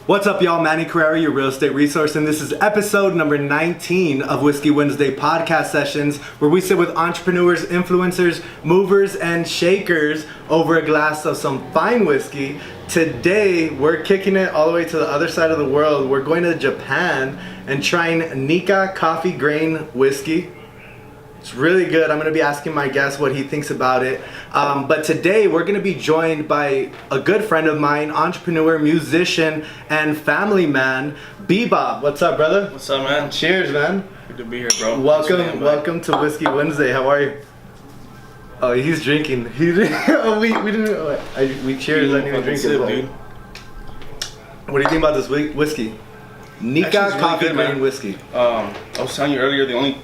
What's up, y'all? Manny Carrera, your real estate resource, and this is episode number 19 of Whiskey Wednesday podcast sessions, where we sit with entrepreneurs, influencers, movers, and shakers over a glass of some fine whiskey. Today, we're kicking it all the way to the other side of the world. We're going to Japan and trying Nikki Coffey grain whiskey. It's really good. I'm going to be asking my guest what he thinks about it. But today we're going to be joined by a good friend of mine, entrepreneur, musician, and family man, Bbop. What's up, brother? What's up, man? Cheers, man. Good to be here, bro. Welcome to Whiskey Wednesday. How are you? Oh, he's drinking. We cheers. I didn't even drink it, dude. What do you think about this whiskey? Nikki Coffey really grain whiskey. I was telling you earlier, the only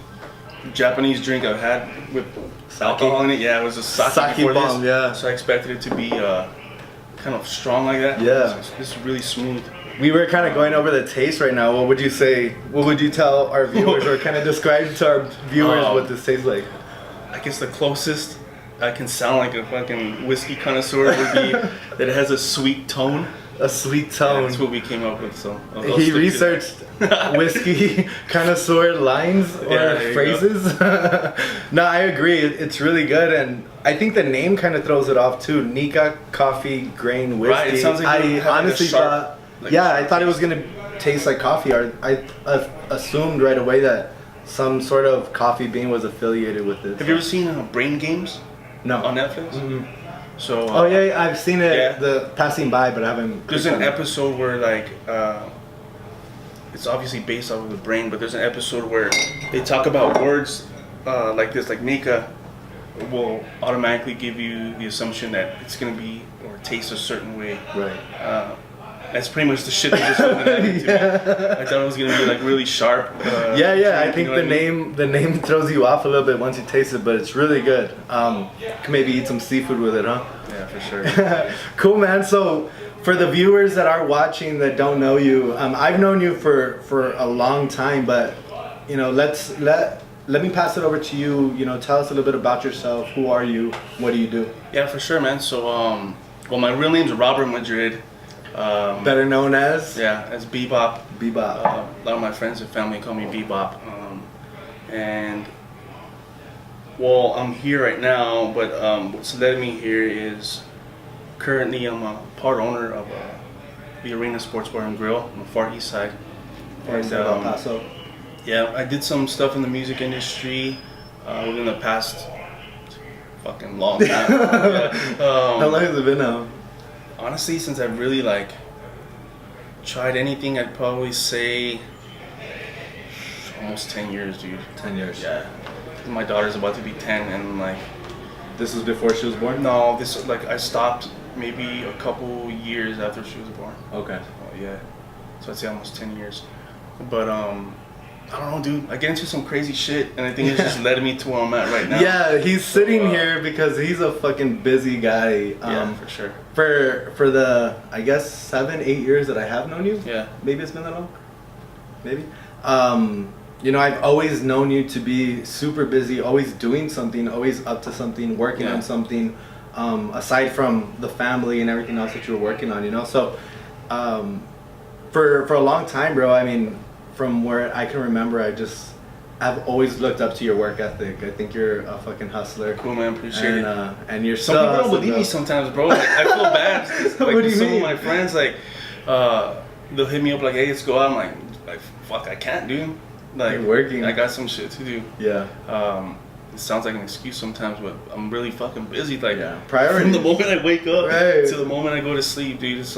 Japanese drink I've had with alcohol in it, it was a sake bomb, yeah. So I expected it to be kind of strong like that. Yeah. This is really smooth. We were kind of going over the taste right now. What would you say? What would you tell our viewers, or kind of describe to our viewers what this tastes like? I guess the closest I can sound like a fucking whiskey connoisseur would be that it has a sweet tone. A sweet tone. That's what we came up with. So he researched whiskey connoisseur lines or phrases. No, I agree. It's really good, and I think the name kind of throws it off too. Nikki Coffey grain whiskey. Right. It sounds like I honestly thought, I thought it was gonna taste like coffee. I assumed right away that some sort of coffee bean was affiliated with it. Have you ever seen Brain Games? No. On Netflix? Mm-hmm. So, I've seen it the passing by, but I haven't. There's an episode where it's obviously based off of the brain, but there's an episode where they talk about words like this, like Nika will automatically give you the assumption that it's gonna be or taste a certain way. Right. That's pretty much the shit they just opened it into. I thought it was gonna be like really sharp. I think the name throws you off a little bit once you taste it, but it's really good. Can maybe eat some seafood with it, huh? Yeah, for sure. Cool, man. So for the viewers that are watching that don't know you, I've known you for a long time, but let me pass it over to you. Tell us a little bit about yourself. Who are you? What do you do? Yeah, for sure, man. So my real name's Robert Madrid. Better known as? Yeah, as Bbop. Bbop. A lot of my friends and family call me Bbop. I'm here right now, but what's led me here is currently I'm a part owner of the Arena Sports Bar and Grill on the Far East Side. El Paso. Yeah, I did some stuff in the music industry within the past fucking long time. How long has it been now? Honestly, since I've really tried anything, I'd probably say almost 10 years, dude. 10 years. Yeah. My daughter's about to be 10, and this was before she was born? No, I stopped maybe a couple years after she was born. Okay. Yeah. So I'd say almost 10 years. But I don't know, dude. I get into some crazy shit, and I think it's just led me to where I'm at right now. Yeah, he's sitting here because he's a fucking busy guy. Yeah, for sure. For the, I guess, 7-8 years that I have known you. Yeah. Maybe it's been that long. Maybe. I've always known you to be super busy, always doing something, always up to something, working on something, aside from the family and everything else that you were working on. So, for a long time, bro. I mean, from where I can remember, I've always looked up to your work ethic. I think you're a fucking hustler. Cool, man. Appreciate it. And you're some people don't believe me sometimes, bro. I feel bad. What do you some mean? of my friends, they'll hit me up like, "Hey, let's go out." I'm like, fuck, I can't, dude. You're working. I got some shit to do. Yeah. It sounds like an excuse sometimes, but I'm really fucking busy. Priority. From the moment I wake up to the moment I go to sleep, dude, it's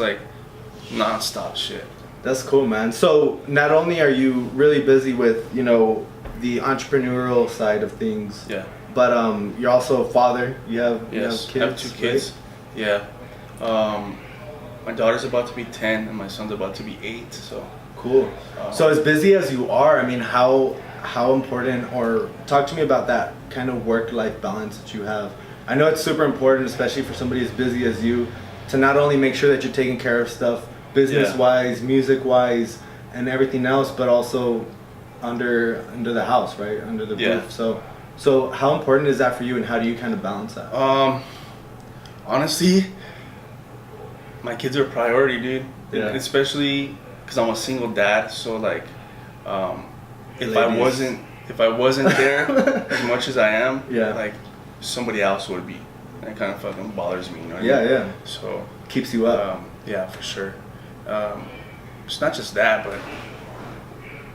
non-stop shit. That's cool, man. So not only are you really busy with, the entrepreneurial side of things, but you're also a father. You have kids. I have 2 kids. Right? Yeah. My daughter's about to be 10 and my son's about to be 8, so cool. So as busy as you are, I mean, how important, or talk to me about that kind of work-life balance that you have. I know it's super important, especially for somebody as busy as you, to not only make sure that you're taking care of stuff business-wise, music-wise, and everything else, but also under the house, right? Under the roof. So how important is that for you, and how do you kind of balance that? Honestly, my kids are a priority, dude. Yeah. And especially because I'm a single dad, so like, if I wasn't there as much as I am, Yeah. like somebody else would be. And it kind of fucking bothers me, you know what I Yeah, mean? yeah. So Keeps you up. yeah, for sure. It's not just that, but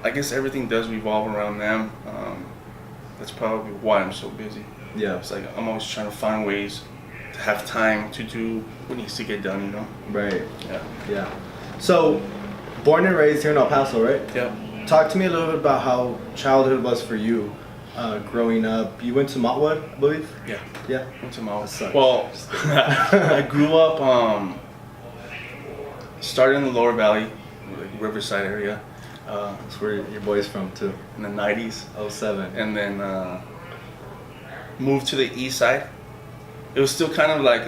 I guess everything does revolve around them. That's probably why I'm so busy. Yeah. It's like I'm always trying to find ways to have time to do what needs to get done, you know? Right. Yeah. Yeah. So, born and raised here in El Paso, right? Yep. Talk to me a little bit about how childhood was for you, growing up. You went to Montwood, I believe? Yeah. Yeah. Went to Montwood. That sucks. Well, I grew up, started in the lower valley, like riverside area, That's where your boy's from, too. in the 90s. 07. And then moved to the east side. It was still kind of like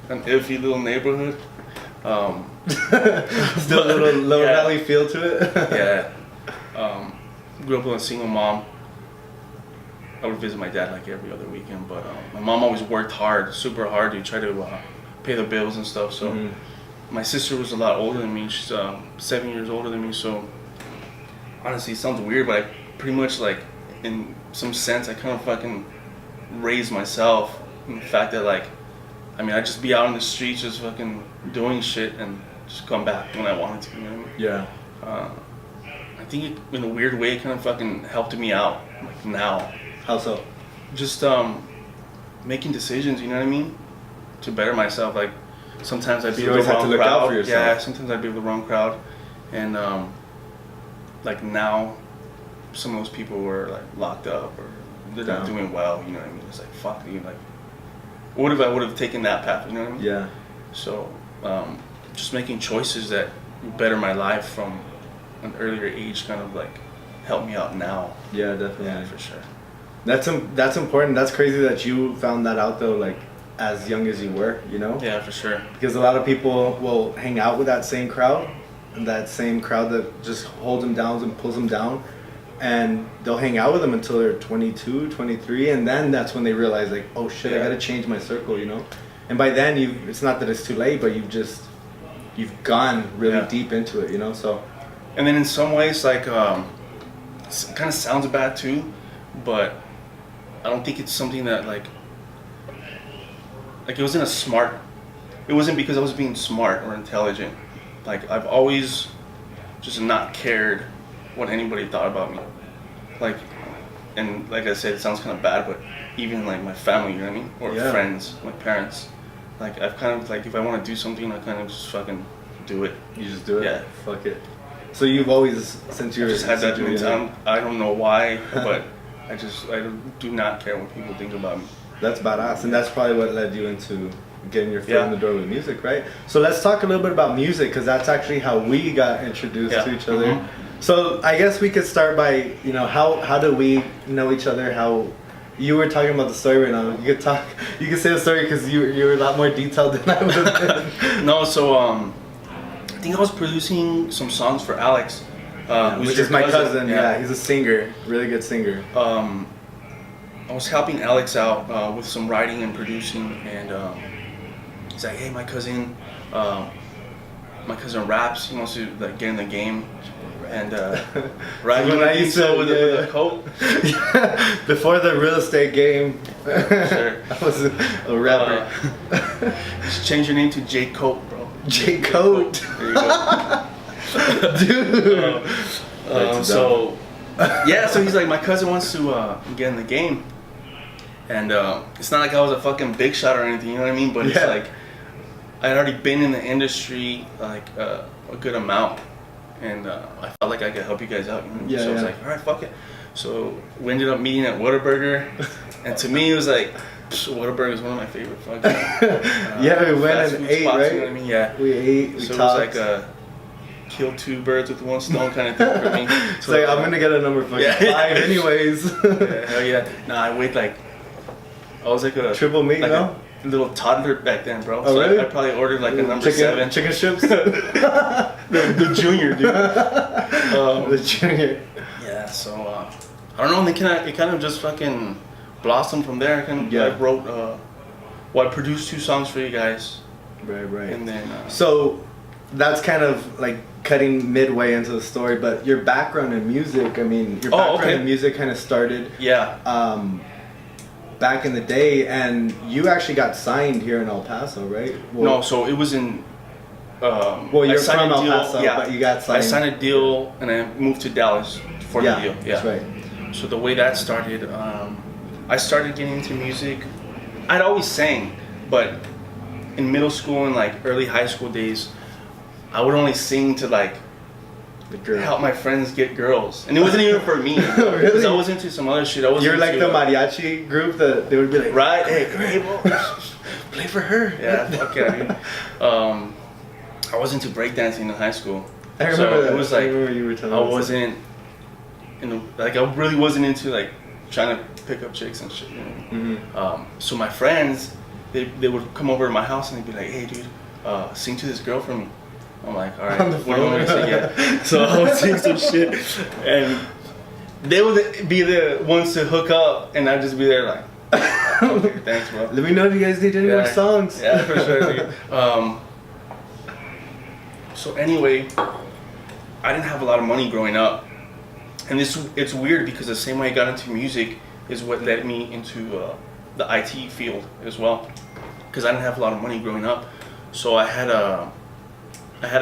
an iffy little neighborhood. Still a little lower yeah. valley feel to it? Yeah. Grew up with a single mom. I would visit my dad like every other weekend, but my mom always worked hard, super hard to try to pay the bills and stuff. So my sister was a lot older than me. She's 7 years older than me. So honestly, it sounds weird, but I pretty much like, in some sense, I kind of fucking raised myself. In the fact that like, I mean, I'd just be out on the streets just fucking doing shit and just come back when I wanted to, you know what I mean? Yeah. I think it, in a weird way, it kind of fucking helped me out, like now. How so? Just making decisions, you know what I mean? To better myself. Like, sometimes I'd be you with the always have wrong to look out crowd. for yourself. Yeah, sometimes I'd be with the wrong crowd. And like now, some of those people were like locked up or they're not Damn. doing well, you know what I mean? It's like, fuck, you like, what if I would have taken that path, you know what I mean? Yeah. So, just making choices that better my life from an earlier age kind of like help me out now. Yeah, definitely. Yeah, for sure. That's important. That's crazy that you found that out though, like as young as you were, you know? Yeah, for sure. Because a lot of people will hang out with that same crowd, and that same crowd that just holds them down and pulls them down, and they'll hang out with them until they're 22, 23, and then that's when they realize like, oh shit, I gotta change my circle, you know? And by then it's not that it's too late, but you've gone really deep into it, you know? So. And then in some ways, like, it kind of sounds bad too, but I don't think it's something that like it wasn't it wasn't because I was being smart or intelligent. Like, I've always just not cared what anybody thought about me. Like, and like I said, it sounds kind of bad, but even like my family, you know what I mean? Or friends, my parents. Like, I've kind of like, if I want to do something, I kind of just fucking do it. You just do it? Yeah. Fuck it. So you've always, since you're... I just had that mentality. I don't know why, but I do not care what people think about me. That's badass, and that's probably what led you into getting your foot in the door with music, right? So let's talk a little bit about music, because that's actually how we got introduced to each other. So I guess we could start by, you know, how do we know each other? How you were talking about the story right now. You could say the story because you were a lot more detailed than I would have been. No, so I think I was producing some songs for Alex, which is my cousin. Yeah, he's a singer, really good singer. I was helping Alex out with some writing and producing, and he's like, "Hey, my cousin raps. He wants to like get in the game." And right when I used to with the coat before the real estate game, sure. I was a rapper. Just change your name to J Coat, bro. J Coat. There you go. Dude. So he's like, my cousin wants to get in the game, and it's not like I was a fucking big shot or anything, you know what I mean? But it's like I had already been in the industry like a good amount. And I felt like I could help you guys out. You know? So I was like, all right, fuck it. So we ended up meeting at Whataburger. And to me, it was like, Whataburger is one of my favorite fucking we went and ate, spots, right? You know what I mean? Yeah. We ate, we so talked. It was like a kill two birds with one stone kind of thing for me. It's like, I'm going to get a number 5 anyways. Yeah, hell yeah. Nah, I weighed like, I was like a... Triple meat, like no? Little toddler back then, bro. Oh, So really? I probably ordered like a number 7. Chicken strips? the junior, dude. The junior. Yeah, so I don't know. It kind of just fucking blossomed from there. I wrote, I produced 2 songs for you guys. Right. And then. So that's kind of like cutting midway into the story, but your background in music, I mean, your background in music kind of started back in the day, and you actually got signed here in El Paso, right? Well, no, so it was in... well, you're from El Paso, but you got signed. I signed a deal, and I moved to Dallas for the deal. Yeah, that's right. So the way that started, I started getting into music. I'd always sang, but in middle school and like early high school days, I would only sing to like help my friends get girls, and it wasn't even for me. Really? Because I was into some other shit. You're like the mariachi group that they would be like, right? Hey, bro, play for her. Yeah, fuck yeah, dude. I was into breakdancing in high school. I remember that. It was like I remember you were telling I wasn't, I really wasn't into like trying to pick up chicks and shit. You know? Mm-hmm. So my friends, they would come over to my house and they'd be like, "Hey, dude, sing to this girl for me." I'm like, "All right." On the phone. Yeah. So I would sing some shit, and they would be the ones to hook up, and I'd just be there like, "Okay, thanks, bro." Let me know if you guys need any more songs. Yeah, for sure. Dude. So anyway, I didn't have a lot of money growing up, and it's weird because the same way I got into music is what led me into the IT field as well, because I didn't have a lot of money growing up. So I had a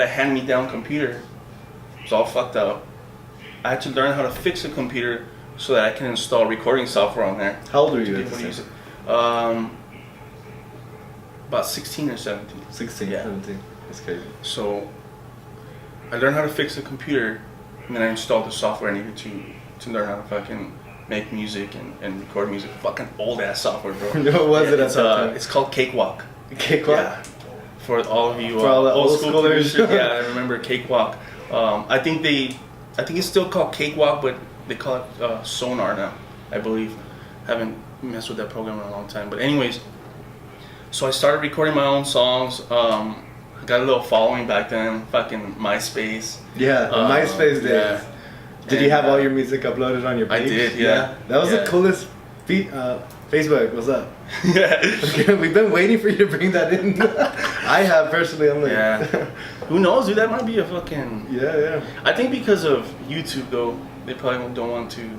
hand-me-down computer. It was all fucked up. I had to learn how to fix a computer so that I can install recording software on there. How old were you at the time? About 16 or 17. 16, yeah. 17. That's crazy. So I learned how to fix the computer, and then I installed the software I needed to learn how to fucking make music and record music. Fucking old ass software, bro. What was it at that time? It's called Cakewalk. Cakewalk? Yeah. For all of you for all the old school schoolers. Yeah, I remember Cakewalk. I think it's still called Cakewalk, but they call it Sonar now, I believe. Haven't messed with that program in a long time. But anyways, so I started recording my own songs. I got a little following back then, fucking MySpace. Yeah, the MySpace days. Yeah. Did you have all your music uploaded on your page? I did, yeah. That was the coolest Facebook, what's up? Yeah. Okay, we've been waiting for you to bring that in. I have personally, I'm like... Yeah. Who knows, dude, that might be a fucking... Yeah. I think because of YouTube, though, they probably don't want to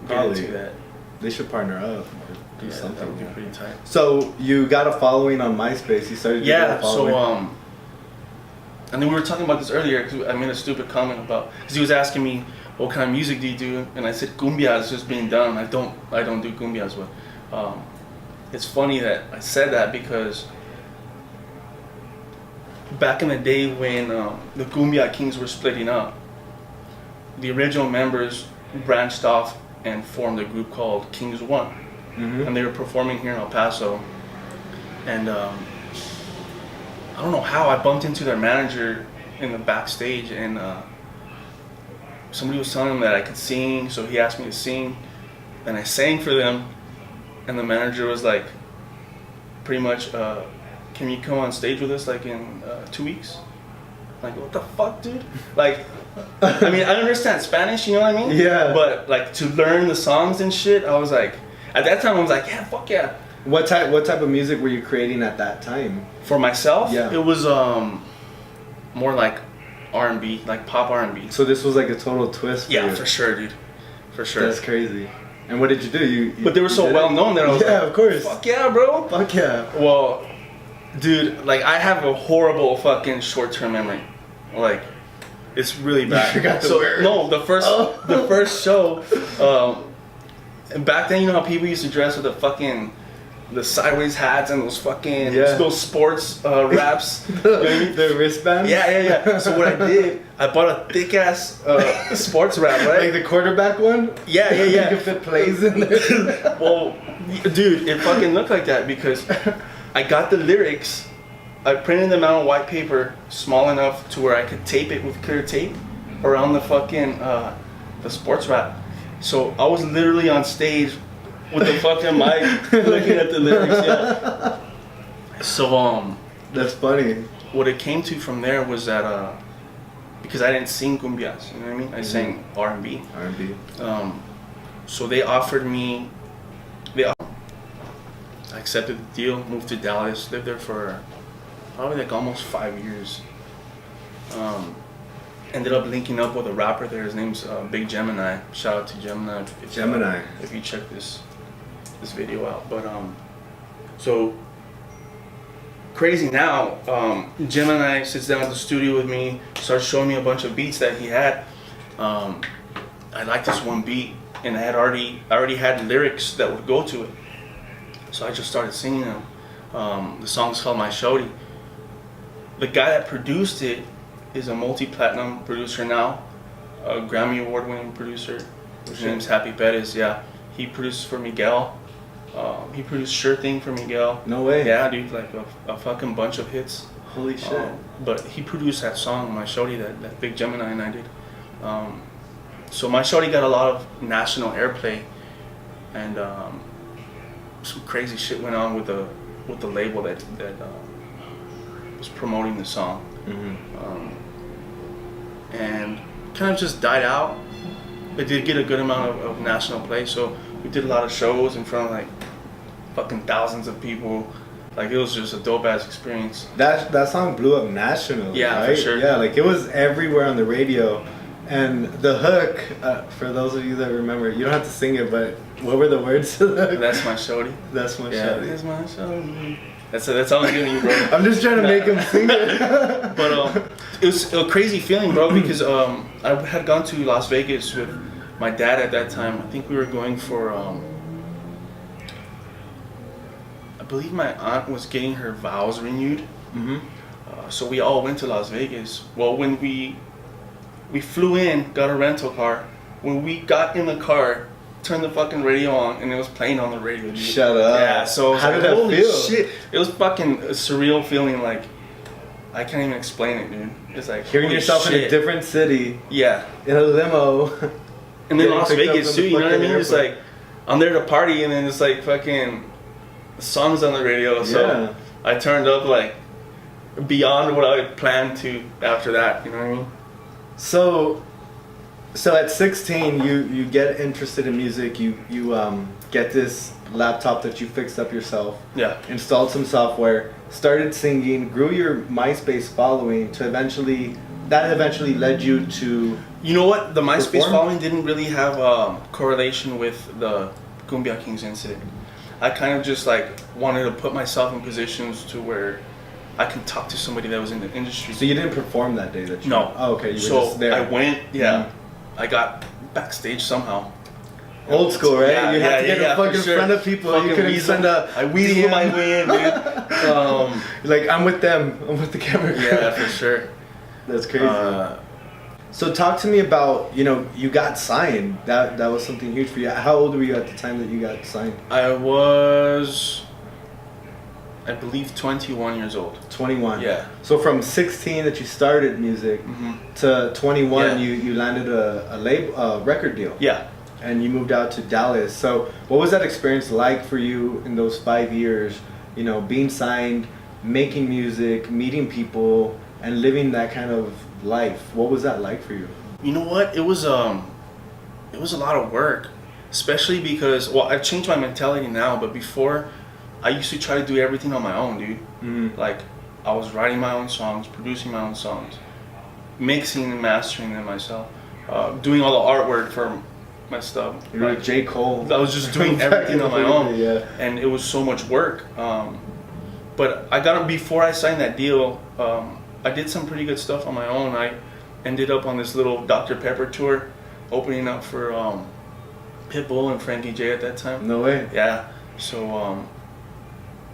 get into that. They should partner up or do something. That would be pretty tight. So you got a following on MySpace. You started getting a following. And then we were talking about this earlier because I made a stupid comment about because he was asking me what kind of music do you do, and I said cumbia is just being done. I don't do cumbias, but it's funny that I said that because back in the day when the cumbia kings were splitting up, the original members branched off and formed a group called Kings One, and they were performing here in El Paso, and I don't know how I bumped into their manager in the backstage, and somebody was telling him that I could sing, so he asked me to sing, and I sang for them, and the manager was like, pretty much, can you come on stage with us like in 2 weeks? I'm like, what the fuck, dude? Like, I mean, I understand Spanish, you know what I mean? Yeah. But like to learn the songs and shit, I was like, at that time I was like, yeah, fuck yeah. What type of music were you creating at that time? For myself, yeah. It was more like R&B, like pop R&B. So this was like a total twist for you. Yeah, for sure, dude. For sure. That's crazy. And what did you do? But they were so well known that I was like, of course. Fuck yeah, bro. Fuck yeah. Well, dude, like I have a horrible fucking short-term memory. Like, it's really bad. You forgot the word. No, the first show, and back then, you know how people used to dress with the sideways hats and those fucking those sports wraps, the wristbands. Yeah. So what I did, I bought a thick ass sports wrap, right? Like the quarterback one. Yeah. You could fit plays in there. Well, dude, it fucking looked like that because I got the lyrics. I printed them out on white paper, small enough to where I could tape it with clear tape around the fucking the sports wrap. So I was literally on stage with the fucking mic looking at the lyrics. Yeah. So that's funny. What it came to from there was that because I didn't sing cumbias, you know what I mean? I sang R&B. R&B. So they offered me. I accepted the deal, moved to Dallas, lived there for probably like almost 5 years. Ended up linking up with a rapper there. His name's Big Gemini. Shout out to Gemini. If you check this video out. But so crazy now. Gemini sits down at the studio with me, starts showing me a bunch of beats that he had. I liked this one beat, and I already had lyrics that would go to it. So I just started singing them. The song's called My Shorty. The guy that produced it is a multi-platinum producer now, a Grammy award-winning producer. His name's Happy Perez. Yeah, he produced for Miguel. He produced Sure Thing for Miguel. No way. Yeah, dude, like a fucking bunch of hits. Holy shit. But he produced that song, My Shorty, that Big Gemini and I did. So My Shorty got a lot of national airplay, and some crazy shit went on with the label that was promoting the song. And kind of just died out. It did get a good amount of national play, so we did a lot of shows in front of like fucking thousands of people. Like, it was just a dope ass experience. That song blew up nationally. Yeah, right? for sure. Yeah, like it was everywhere on the radio. And the hook, for those of you that remember, you don't have to sing it, but what were the words to the hook? That's my shorty. That's my Yeah, shorty. that's my shorty. That's all I'm giving you, bro. I'm just trying to make him sing it. But it was a crazy feeling, bro, because I had gone to Las Vegas with my dad at that time. I think we were going for, I believe my aunt was getting her vows renewed. So we all went to Las Vegas. Well, when we flew in, got a rental car. When we got in the car, turned the fucking radio on, and it was playing on the radio. Dude. Shut up. Yeah, so I was how like, did that holy feel? shit. It was fucking a surreal feeling, like, I can't even explain it, dude. It's like, Hearing holy yourself shit. in a different city, Yeah. in a limo. And then Getting Las picked up Vegas from too, the you know what I mean? fucking It's airport. like, I'm there to party, and then it's like fucking songs on the radio. So Yeah. I turned up like beyond what I had planned to after that, you know what I mean? So at 16, you get interested in music. You get this laptop that you fixed up yourself. Yeah. Installed some software. Started singing. Grew your MySpace following. To eventually led you to. You know what? The MySpace Perform? following didn't really have correlation with the Cumbia Kings incident. I kind of just like wanted to put myself in positions to where I can talk to somebody that was in the industry. So you didn't perform that day that you. No. Oh, okay. You were So just there. I went. Yeah. Mhm. I got backstage somehow. Old school, right? Yeah, you had to get in for fucking sure. front of people. Fucking You couldn't weasel. send a. I weaseled DM. my way in, dude. You're like, I'm with them. I'm with the camera. Yeah, for sure. That's crazy. So talk to me about, you got signed. That was something huge for you. How old were you at the time that you got signed? I was, I believe, 21 years old. 21. Yeah. So from 16 that you started music to 21, Yeah. you landed a record deal. Yeah. And you moved out to Dallas. So what was that experience like for you in those 5 years? Being signed, making music, meeting people, and living that kind of life. What was that like for you? You know what? It was a lot of work, especially because, well, I've changed my mentality now, but before, I used to try to do everything on my own, dude. Like, I was writing my own songs, producing my own songs, mixing and mastering them myself, doing all the artwork for my stuff. You were like J. Cole. I was just doing everything on my own, Yeah. and it was so much work. But I got it before I signed that deal. I did some pretty good stuff on my own. I ended up on this little Dr. Pepper tour, opening up for Pitbull and Frankie J at that time. No way. Yeah, so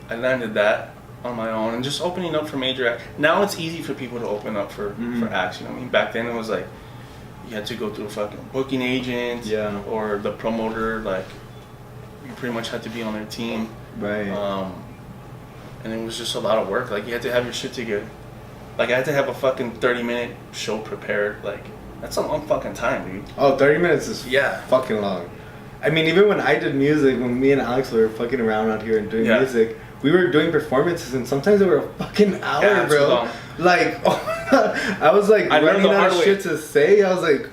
I landed that on my own and just opening up for major acts. Now it's easy for people to open up for acts. You know what I mean? Back then it was like you had to go through a fucking booking agent, Yeah. or the promoter. Like, you pretty much had to be on their team. Right. And it was just a lot of work. Like, you had to have your shit together. Like, I had to have a fucking 30-minute show prepared. Like, that's a long fucking time, dude. Oh, 30 minutes is Yeah. fucking long. I mean, even when I did music, when me and Alex were fucking around out here and doing Yeah. music, we were doing performances, and sometimes they were a fucking hour, Yeah, it's bro. long. Like, I was like I learned running the out hard of way. shit to say. I was like,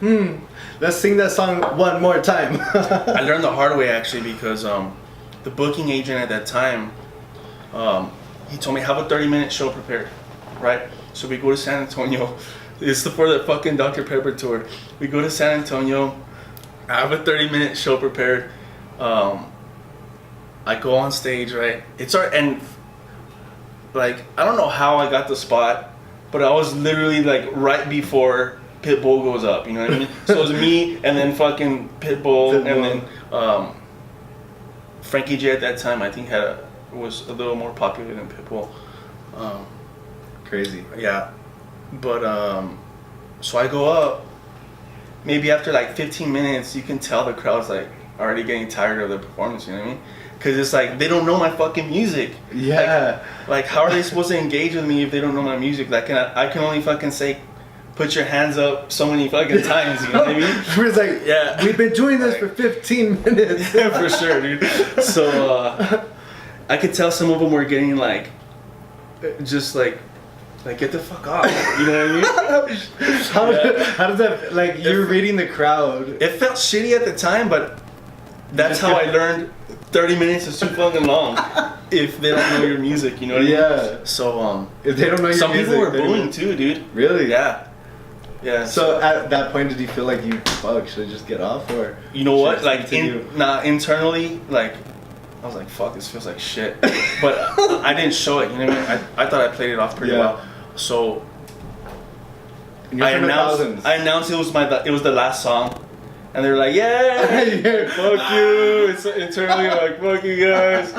let's sing that song one more time. I learned the hard way, actually, because the booking agent at that time, he told me, have a 30-minute show prepared, right? So we go to San Antonio, It's for the fucking Dr. Pepper tour. We go to San Antonio. I have a 30-minute show prepared. I go on stage, right? And like, I don't know how I got the spot, but I was literally like right before Pitbull goes up, you know what I mean? So it was me and then fucking Pitbull. And then Frankie J at that time, I think was a little more popular than Pitbull. Crazy. Yeah. But so I go up. Maybe after like 15 minutes, you can tell the crowd's like already getting tired of the performance, you know what I mean? Because it's like, they don't know my fucking music. Yeah. Like how are they supposed to engage with me if they don't know my music? Like, I can only fucking say, put your hands up so many fucking times, you know what I mean? It's like, yeah, we've been doing this for 15 minutes. Yeah, for sure, dude. So I could tell some of them were getting like, just like get the fuck off, you know what I mean? How does that, like, you're reading the crowd? It felt shitty at the time, but that's how I learned 30 minutes is too fucking long if they don't know your music, you know what I mean? Yeah. So, if they don't know your some music, people were booing too, dude. Really? Yeah. Yeah. So at that point, did you feel like should I just get off, or? You know what? Like, internally, like, I was like, fuck, this feels like shit. But I didn't show it, you know what I mean? I thought I played it off pretty well. So I announced it was the last song, and they were like, yeah, yeah, fuck you. It's internally like, fuck you guys.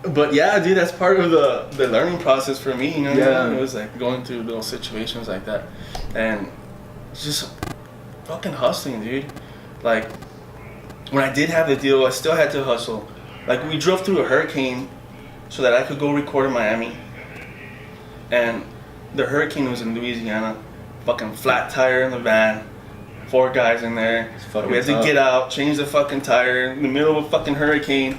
But yeah, dude, that's part of the learning process for me, you know what I mean? It was like going through little situations like that, and just fucking hustling, dude. Like, when I did have the deal, I still had to hustle. Like, we drove through a hurricane so that I could go record in Miami. And the hurricane was in Louisiana. Fucking flat tire in the van. 4 guys in there. We had to get out, change the fucking tire in the middle of a fucking hurricane.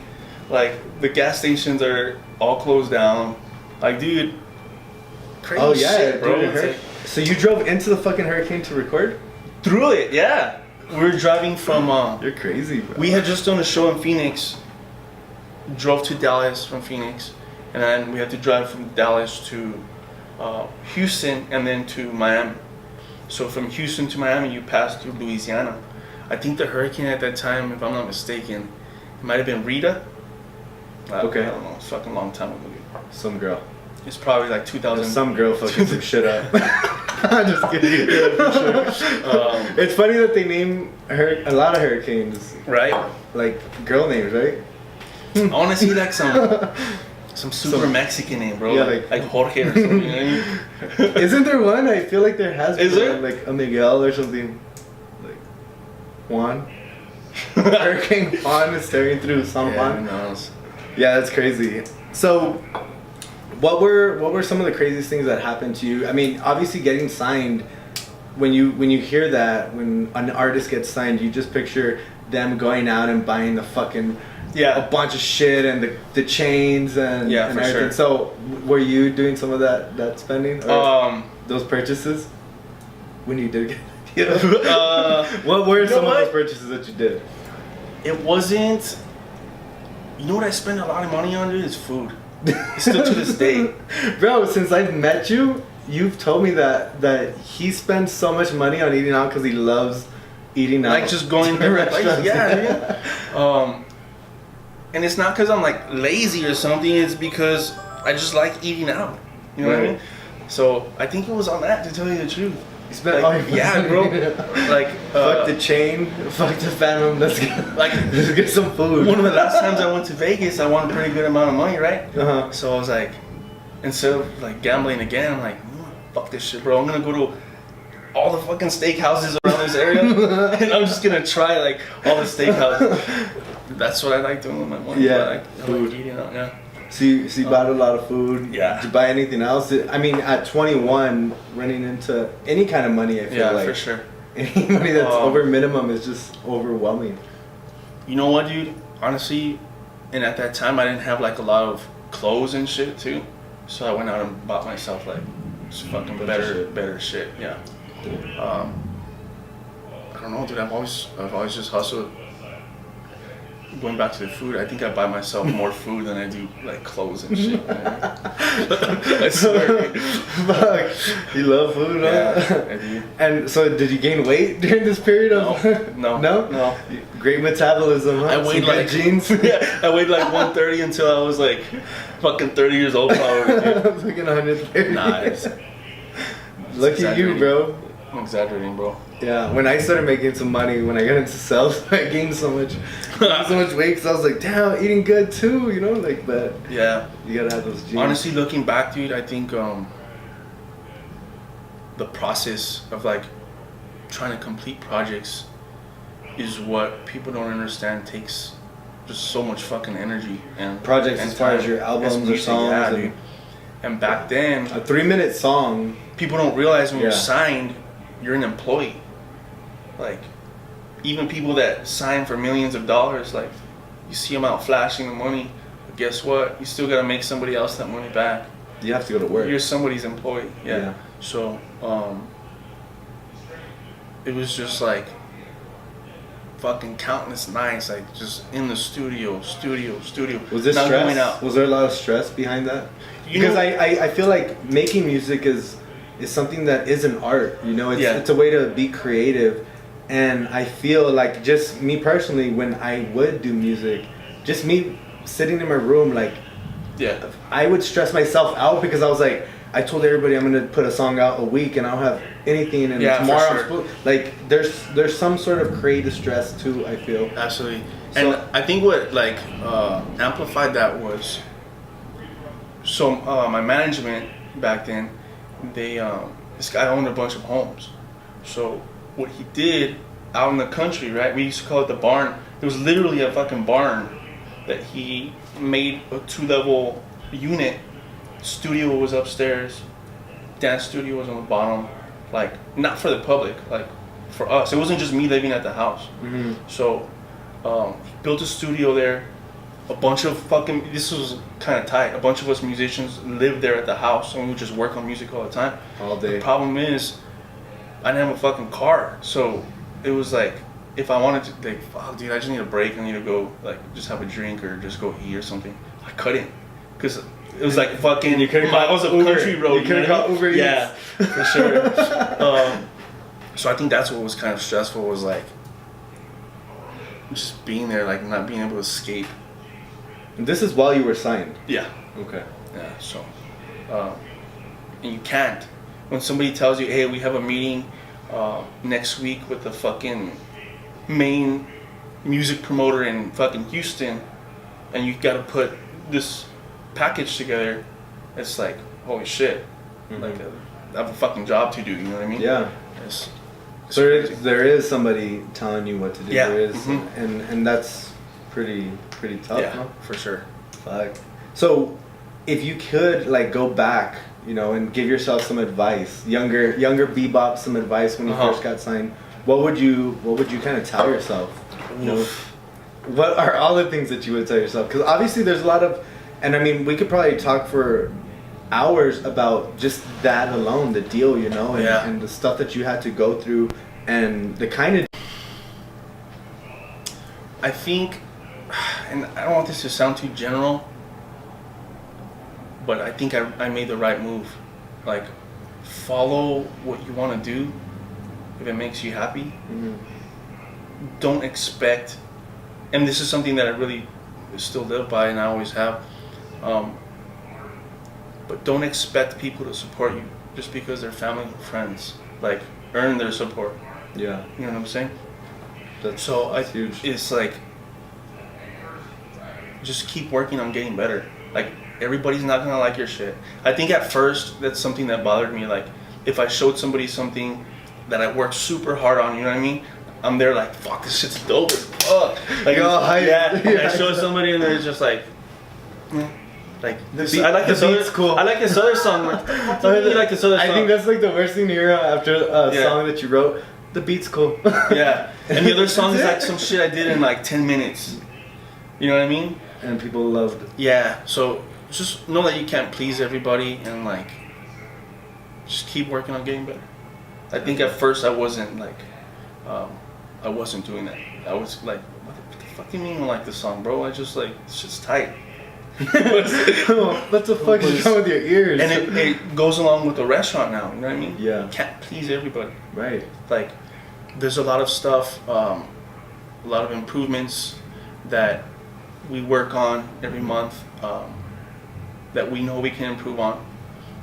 Like, the gas stations are all closed down. Like, dude, crazy shit, bro. Dude, so you drove into the fucking hurricane to record? Through it, yeah. We were driving from... You're crazy, bro. We had just done a show in Phoenix. Drove to Dallas from Phoenix. And then we had to drive from Dallas to Houston and then to Miami. So from Houston to Miami, you pass through Louisiana. I think the hurricane at that time, if I'm not mistaken, it might have been Rita. Okay. I don't know. It's a fucking long time ago. Some girl. It's probably like 2000. Some girl fucking some shit up. I'm just kidding. Yeah, for sure. It's funny that they name a lot of hurricanes. Right? Like girl names, right? I want to see like some super Mexican name, bro. Yeah, like Jorge or something. You know what I mean? Isn't there one? I feel like there has been. Is there? Like a Miguel or something. Like Juan. Hurricane Juan is tearing through San Juan. Who knows? Yeah, that's crazy. So, what were some of the craziest things that happened to you? I mean, obviously getting signed. When you hear that, when an artist gets signed, you just picture them going out and buying the fucking a bunch of shit and the chains and everything. Sure. So, were you doing some of that spending? Or those purchases when you did get what were some of those purchases that you did? It wasn't. You know what I spend a lot of money on, dude? Is food. Still to this day. Bro, since I've met you, you've told me that he spends so much money on eating out because he loves eating out. Like just going to restaurants. Yeah, dude. And it's not because I'm like lazy or something. It's because I just like eating out. You know what I mean? So I think it was on that, to tell you the truth. You spent all your money. Bro. Like fuck the chain, fuck the Phantom. Let's get some food. One of the last times I went to Vegas, I won a pretty good amount of money, right? So I was like, instead of like gambling again, I'm like, fuck this shit, bro. I'm gonna go to all the fucking steakhouses around this area, and I'm just gonna try like all the steakhouses. That's what I like doing with my money. Yeah, I like eating out. Yeah. So you bought a lot of food. Yeah. Did you buy anything else? I mean, at 21, running into any kind of money, I feel like. Yeah, for sure. Any money that's over minimum is just overwhelming. You know what, dude? Honestly, and at that time, I didn't have like a lot of clothes and shit too. So I went out and bought myself like just fucking better shit. Yeah. I don't know, dude. I've always just hustled. going back to the food, I think I buy myself more food than I do like clothes and shit. I swear. Fuck, you love food, huh? Yeah, I do. And so, did you gain weight during this period of? No. Great metabolism, huh? I weighed Some like good jeans. Yeah, I weighed like 130 until I was like fucking 30 years old, probably. Dude. Fucking 130. Nah, Lucky you, bro. I'm exaggerating, bro. Yeah, when I started making some money, when I got into sales, I gained so much weight because I was like, damn, eating good too, you know, like. But yeah, you gotta have those genes. Honestly, looking back, dude, I think the process of like trying to complete projects is what people don't understand takes just so much fucking energy and projects and as far time. as your albums or Music, songs. yeah, And dude. And back then, a 3-minute song. people don't realize when you're Yeah. signed, you're an employee. Like, even people that sign for millions of dollars, like, you see them out flashing the money, but guess what? You still gotta make somebody else that money back. You have to go to work. You're somebody's employee. Yeah. Yeah. So, it was just like fucking countless nights, like just in the studio. Was this not stress? going out. Was there a lot of stress behind that? You Because know- I feel like making music is something that is an art. You know, it's a way to be creative. And I feel like, just me personally, when I would do music, just me sitting in my room, like, Yeah. I would stress myself out because I was like, I told everybody I'm gonna put a song out a week and I don't have anything, and Yeah, for tomorrow sure. I'm supposed, like, there's some sort of creative stress too, I feel. Absolutely. So- And I think what like amplified that was, so my management back then, they this guy owned a bunch of homes. So what he did out in the country, right? We used to call it the barn. It was literally a fucking barn that he made a 2-level unit. Studio was upstairs, dance studio was on the bottom. Like, not for the public, like for us. It wasn't just me living at the house. Mm-hmm. So he built a studio there. A bunch of fucking, this was kind of tight. A bunch of us musicians lived there at the house, and we would just work on music all the time. All day. The problem is, I didn't have a fucking car, so it was like, if I wanted to, like, fuck, dude, I just need a break. I need to go, like, just have a drink or just go eat or something. I couldn't, because it was like fucking miles of Uber. country road. You could've got Uber Eats. Yeah, for sure. So I think that's what was kind of stressful, was like just being there, like not being able to escape. And this is while you were signed. Yeah. Okay. Yeah. So, and you can't. When somebody tells you, "Hey, we have a meeting next week with the fucking main music promoter in fucking Houston, and you got to put this package together," it's like, holy shit. Mm-hmm. Like, I have a fucking job to do. You know what I mean? Yeah. It's So crazy. there is somebody telling you what to do. Yeah. There is, Mhm. and that's pretty tough. Yeah, Huh? for sure. Fuck. So, if you could like go back, you know, and give yourself some advice, younger Bbop, some advice when you Uh-huh. first got signed, what would you kind of tell yourself? You know, Oof. what are all the things that you would tell yourself? Because obviously there's a lot of, and I mean we could probably talk for hours about just that alone, the deal, you know, and, Yeah. and the stuff that you had to go through, and the kind of. I think, and I don't want this to sound too general, but I think I made the right move. Like, follow what you want to do if it makes you happy. Mhm. Don't expect, and this is something that I really still live by and I always have, but don't expect people to support you just because they're family and friends. Like, earn their support. Yeah, You know what I'm saying? that's So huge. it's like, just keep working on getting better. Like, everybody's not gonna like your shit. I think at first that's something that bothered me. Like, if I showed somebody something that I worked super hard on, you know what I mean? I'm there like, fuck, this shit's dope as fuck. Like, You're all hyped. yeah. And I Yeah. show somebody and they're just like, like this. beat- I like the this other. beat's cool. I like this other song. Like, what do you mean you like this other song? I think that's like the worst thing to hear after a Yeah. song that you wrote. The beat's cool. Yeah, and the other song is That's like it. some shit I did in like 10 minutes. You know what I mean? And people loved it. Yeah, so just know that you can't please everybody, and like, just keep working on getting better. I think at first I wasn't like, I wasn't doing that. I was like what the fuck do you mean you like this song, bro? I just like, it's just tight. What the fuck is wrong with your ears? And it goes along with the restaurant now, you know what I mean? Yeah. You can't please everybody. Right. Like, there's a lot of stuff, a lot of improvements that we work on every month, that we know we can improve on.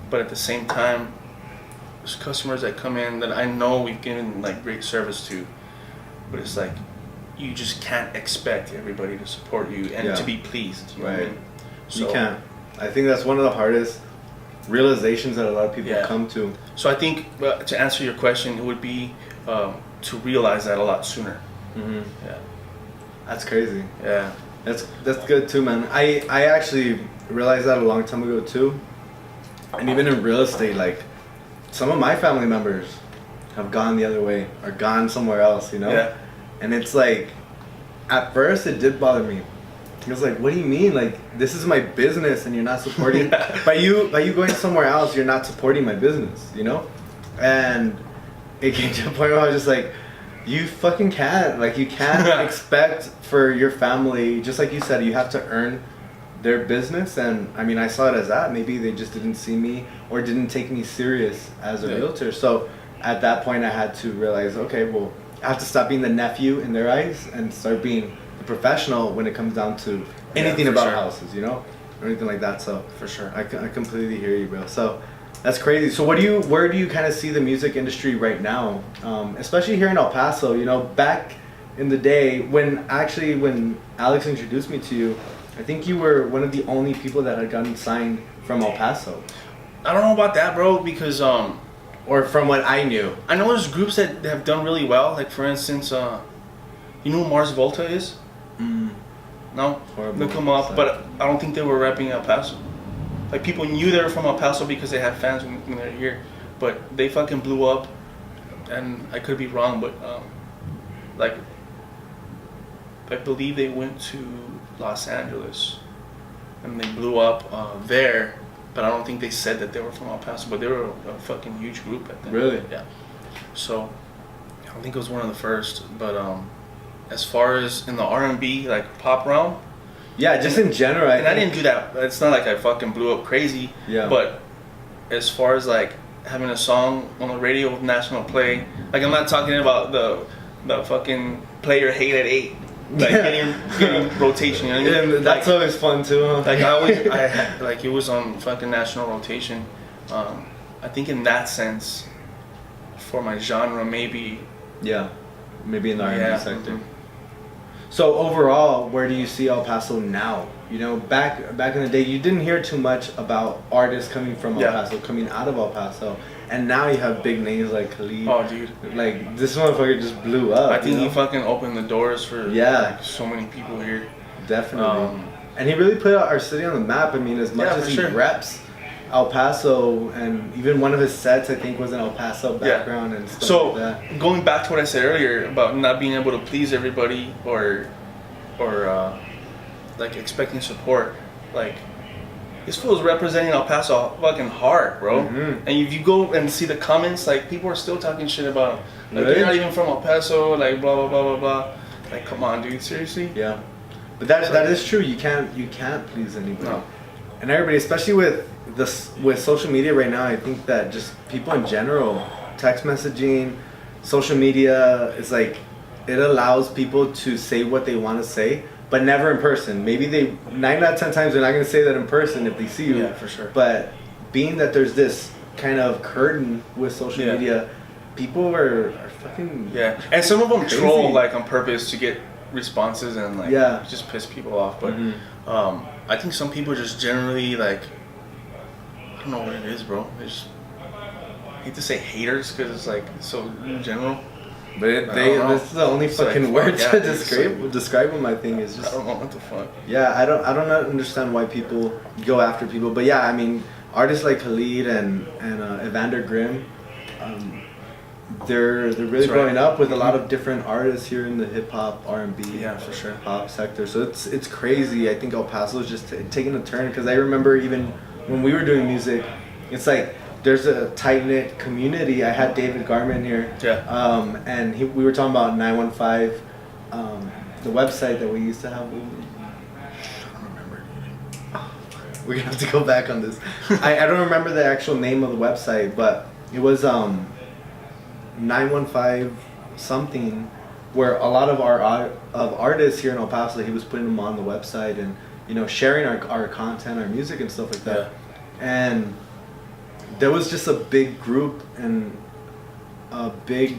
But at the same time, there's customers that come in that I know we've given like great service to, but it's like, you just can't expect everybody to support you and to be pleased. You know what I mean? So, you can't. I think that's one of the hardest realizations that a lot of people come to. So I think to answer your question, it would be to realize that a lot sooner. Mm-hmm. Yeah. That's crazy. Yeah. That's good too, man. I actually realized that a long time ago too. And even in real estate, like some of my family members have gone the other way or gone somewhere else, you know? Yeah. And it's like, at first it did bother me. It was like, what do you mean? Like, this is my business and you're not supporting by you going somewhere else, you're not supporting my business, you know? And it came to a point where I was just like, you fucking can't. Like, you can't expect for your family, just like you said, you have to earn their business. And I mean, I saw it as that. Maybe they just didn't see me or didn't take me serious as a realtor. So at that point I had to realize, okay, well, I have to stop being the nephew in their eyes and start being the professional when it comes down to anything about houses, you know, or anything like that. So for sure, I completely hear you, bro. So that's crazy. So where do you kind of see the music industry right now, especially here in El Paso? You know, back in the day when Alex introduced me to you, I think you were one of the only people that had gotten signed from El Paso. I don't know about that, bro, because or from what I knew, I know there's groups that have done really well. Like for instance, you know who Mars Volta is? No, horrible. Look them up. But I don't think they were rapping El Paso. Like people knew they were from El Paso because they had fans when they were here, but they fucking blew up. And I could be wrong, but like I believe they went to Los Angeles and they blew up there. But I don't think they said that they were from El Paso, but they were a fucking huge group at then. Really? Yeah. So I don't think it was one of the first, but as far as in the R&B like pop realm, yeah, just in general. I didn't do that. It's not like I fucking blew up crazy. Yeah. But as far as like having a song on the radio with national play, like I'm not talking about the fucking play your hate at 8. Like getting rotation, you know what I mean? Yeah, that's like, always fun too, huh? Like I had, like it was on fucking national rotation. I think in that sense, for my genre, maybe. Yeah, maybe in the R&B sector. Mm-hmm. So overall, where do you see El Paso now? You know, back in the day, you didn't hear too much about artists coming from El Paso, coming out of El Paso. And now you have big names like Khalid. Oh, dude. Like, this motherfucker just blew up. I think he fucking opened the doors for like, so many people here. Definitely. And he really put our city on the map. I mean, as much as he reps El Paso, and even one of his sets, I think, was an El Paso background and stuff like that. Going back to what I said earlier about not being able to please everybody or like expecting support, like, this fool's representing El Paso fucking hard, bro. Mm-hmm. And if you go and see the comments, like, people are still talking shit about him. Like, really? You're not even from El Paso, like, blah, blah, blah, blah, blah. Like, come on, dude, seriously? Yeah. But that is true. You can't please anybody. No. And everybody, especially with social media right now, I think that just people in general, text messaging, social media, it's like, it allows people to say what they want to say, but never in person. Maybe 9 out of 10 times they're not going to say that in person if they see you. Yeah, for sure. But being that there's this kind of curtain with social media, people are fucking and some of them crazy. troll like on purpose to get responses and like just piss people off. But I think some people just generally like, I don't know what it is, bro. I just hate to say haters because it's like so in general. But this is the only fucking word to describe them. I think is just, I don't know what the fuck. Yeah, I don't understand why people go after people. But yeah, I mean, artists like Khalid and Evander Grimm, they're really growing up with a lot of different artists here in the hip hop, R&B, for sure, pop sector. So it's crazy. I think El Paso is just taking a turn because I remember even when we were doing music, it's like, there's a tight-knit community. I had David Garman here. Yeah. And we were talking about 915 the website that we used to have. I don't remember. We're gonna have to go back on this. I don't remember the actual name of the website, but it was 915 something, where a lot of our artists here in El Paso, he was putting them on the website and sharing our content, our music and stuff like that. Yeah. And there was just a big group and a big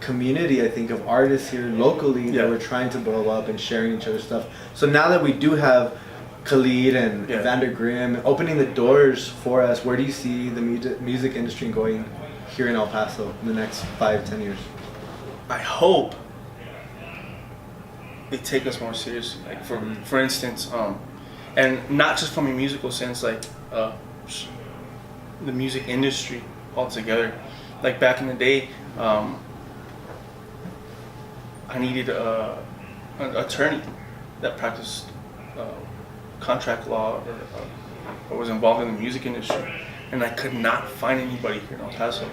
community, I think, of artists here locally that were trying to blow up and sharing each other's stuff. So now that we do have Khalid and Vander Grimm opening the doors for us, where do you see the music industry going here in El Paso in the next 5-10 years? I hope they take us more seriously. Like for instance, and not just from a musical sense, like the music industry altogether. Like back in the day, I needed an attorney that practiced contract law or was involved in the music industry, and I could not find anybody here in El Paso.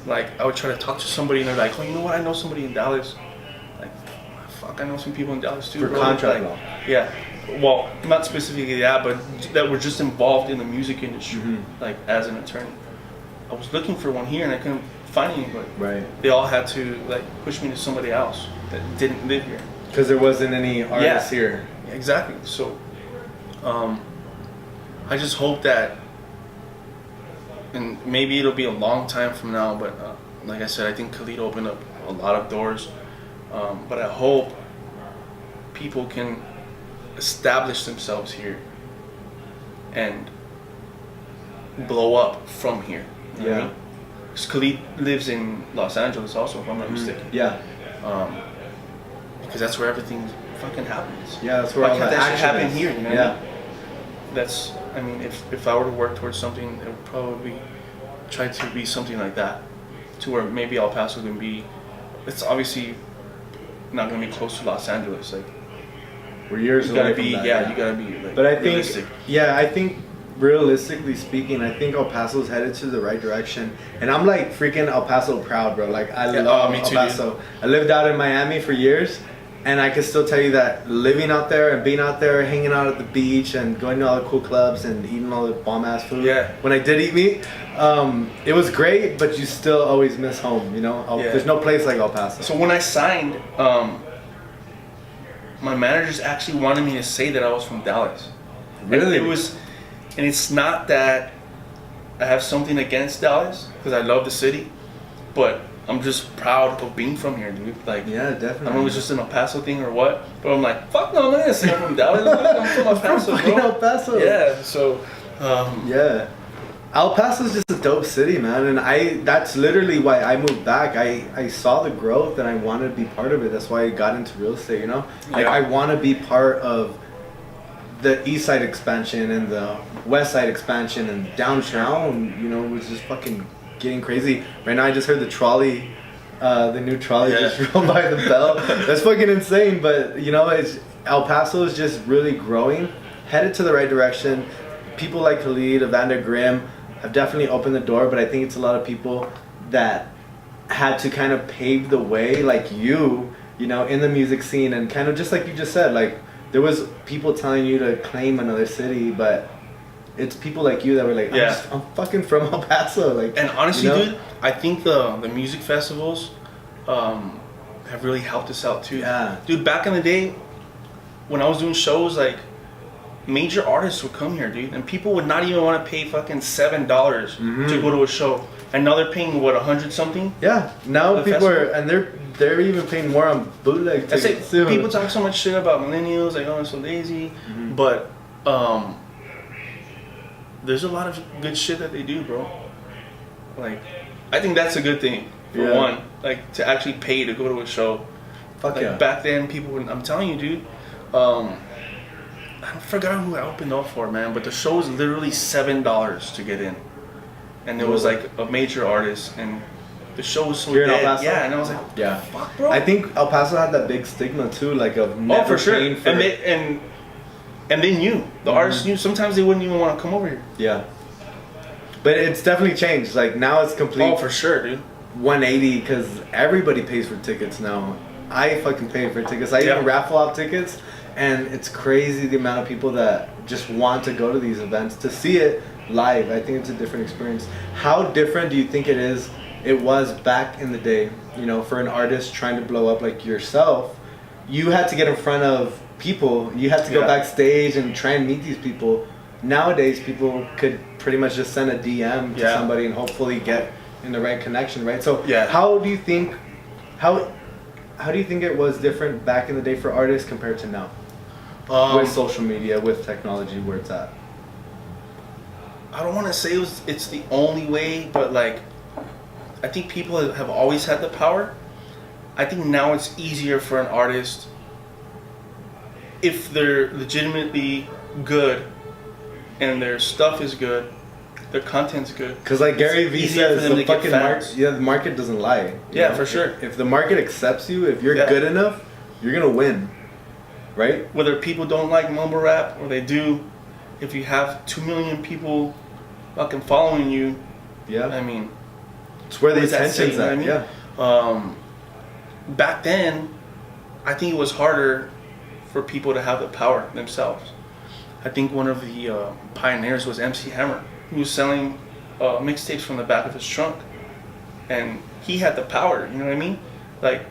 Like, I would try to talk to somebody and they're like, oh, you know what, I know somebody in Dallas. Like, fuck, I know some people in Dallas too. For bro. contract like, law. Yeah. Well, not specifically that, but that were just involved in the music industry, like as an attorney. I was looking for one here and I couldn't find anybody. Right. They all had to like push me to somebody else that didn't live here. Because there wasn't any artists here. Yeah, exactly. So, I just hope that, and maybe it'll be a long time from now, but like I said, I think Khalid opened up a lot of doors. But I hope people can establish themselves here and blow up from here. You know what I mean? 'Cause Khalid lives in Los Angeles also, if I'm not mistaken. Yeah. Because that's where everything fucking happens. Yeah, that's where Why all can't the that shit action happen is. here? You know what I Yeah. mean? That's, I mean, if I were to work towards something, it would probably try to be something like that, to where maybe El Paso can be. It's obviously not gonna be close to Los Angeles. Like, We're years you away gotta from be, that, you gotta be. Like, But I think, realistic. I think realistically speaking, I think El Paso's headed to the right direction. And I'm like freaking El Paso proud, bro. Like, I love me El too, Paso. I lived out in Miami for years. And I can still tell you that living out there and being out there, hanging out at the beach and going to all the cool clubs and eating all the bomb ass food. Yeah. When I did eat meat, it was great, but you still always miss home, you know? There's no place like El Paso. So when I signed, my managers actually wanted me to say that I was from Dallas. Really? And it was, and it's not that I have something against Dallas, because I love the city, but I'm just proud of being from here, dude. Like, Yeah, definitely. I don't know if it's just an El Paso thing or what, but I'm like, fuck no, I'm not gonna say I'm from Dallas. I'm from El Paso, bro. El Paso. Yeah, so, Yeah. El Paso's just a dope city, man, and that's literally why I moved back. I saw the growth and I wanted to be part of it. That's why I got into real estate, you know? Like, I want to be part of the east side expansion and the west side expansion, and downtown, you know, was just fucking getting crazy. Right now I just heard the trolley, the new trolley just rolled by the bell. That's fucking insane, but you know, El Paso is just really growing, headed to the right direction. People like Khalid, Vander Grimm have definitely opened the door, but I think it's a lot of people that had to kind of pave the way, like you know, in the music scene, and kind of just like you just said, like there was people telling you to claim another city, but it's people like you that were like, I'm fucking from El Paso, like. And honestly, you know? dude, I think the music festivals have really helped us out too. Yeah. Dude, back in the day, when I was doing shows, like, major artists would come here, dude, and people would not even want to pay fucking $7 to go to a show, and now they're paying what, 100 something? Yeah. Now The people festival? and they're even paying more on bootleg That's tickets it. too. People talk so much shit about millennials, like, oh, I'm so lazy, but there's a lot of good shit that they do, bro. Like, I think that's a good thing, for one, like, to actually pay to go to a show. Fuck Like, yeah. back then, people would, I'm telling you, dude, I forgot who I opened up for, man, but the show was literally $7 to get in. And there was like a major artist, and the show was so Here in El dead. Paso? Yeah, and I was like, Yeah. fuck, bro. I think El Paso had that big stigma too, like of never Oh, for sure. paying for. And they knew. The artists knew. Sometimes they wouldn't even want to come over here. Yeah. But it's definitely changed. Like now it's complete. Oh, for sure, dude. 180 because everybody pays for tickets now. I fucking pay for tickets. I even raffle off tickets, and it's crazy the amount of people that just want to go to these events to see it live. I think it's a different experience. How different do you think it was back in the day, you know, for an artist trying to blow up like yourself? You had to get in front of people. You had to go backstage and try and meet these people. Nowadays, people could pretty much just send a DM to somebody and hopefully get in the right connection, right? So how do you think it was different back in the day for artists compared to now? With social media, with technology, where it's at? I don't want to say it's the only way, but like, I think people have always had the power. I think now it's easier for an artist if they're legitimately good and their stuff is good, their content's good. Because like Gary Vee says, the fucking the market doesn't lie. Yeah, know? For sure. If the market accepts you, if you're good enough, you're gonna win, right? Whether people don't like mumble rap or they do, if you have 2 million people fucking following you, I mean, it's where the attention's at. You know what I mean? Back then, I think it was harder for people to have the power themselves. I think one of the pioneers was MC Hammer. He was selling mixtapes from the back of his trunk, and he had the power. You know what I mean? Like,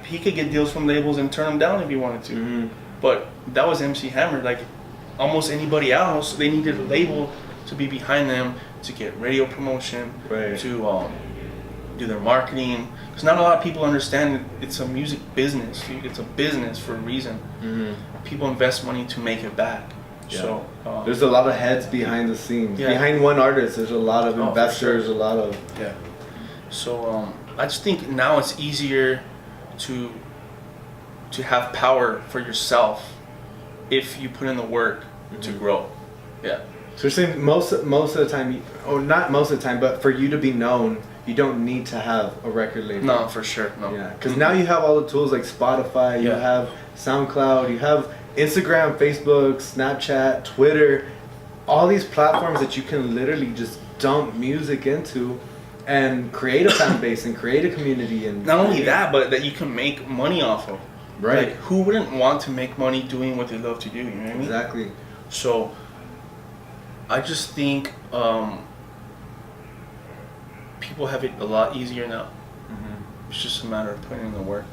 he could get deals from labels and turn them down if he wanted to. Mm-hmm. But that was MC Hammer. Like, almost anybody else, they needed a label to be behind them to get radio promotion, to do their marketing. Because not a lot of people understand it's a music business, dude. It's a business for a reason. Mm-hmm. People invest money to make it back. Yeah. So there's a lot of heads behind the scenes. Behind one artist, there's a lot of investors, a lot of So I just think now it's easier to have power for yourself if you put in the work to grow. Yeah. So you're saying most of the time, or not most of the time, but for you to be known, you don't need to have a record label. No, for sure. No. Yeah, because now you have all the tools like Spotify, you have SoundCloud, you have Instagram, Facebook, Snapchat, Twitter, all these platforms that you can literally just dump music into and create a fan base and create a community. And not only that, but that you can make money off of. Right. Like, who wouldn't want to make money doing what they love to do? You know what I mean? Exactly. So I just think people have it a lot easier now. Mm-hmm. It's just a matter of putting in the work.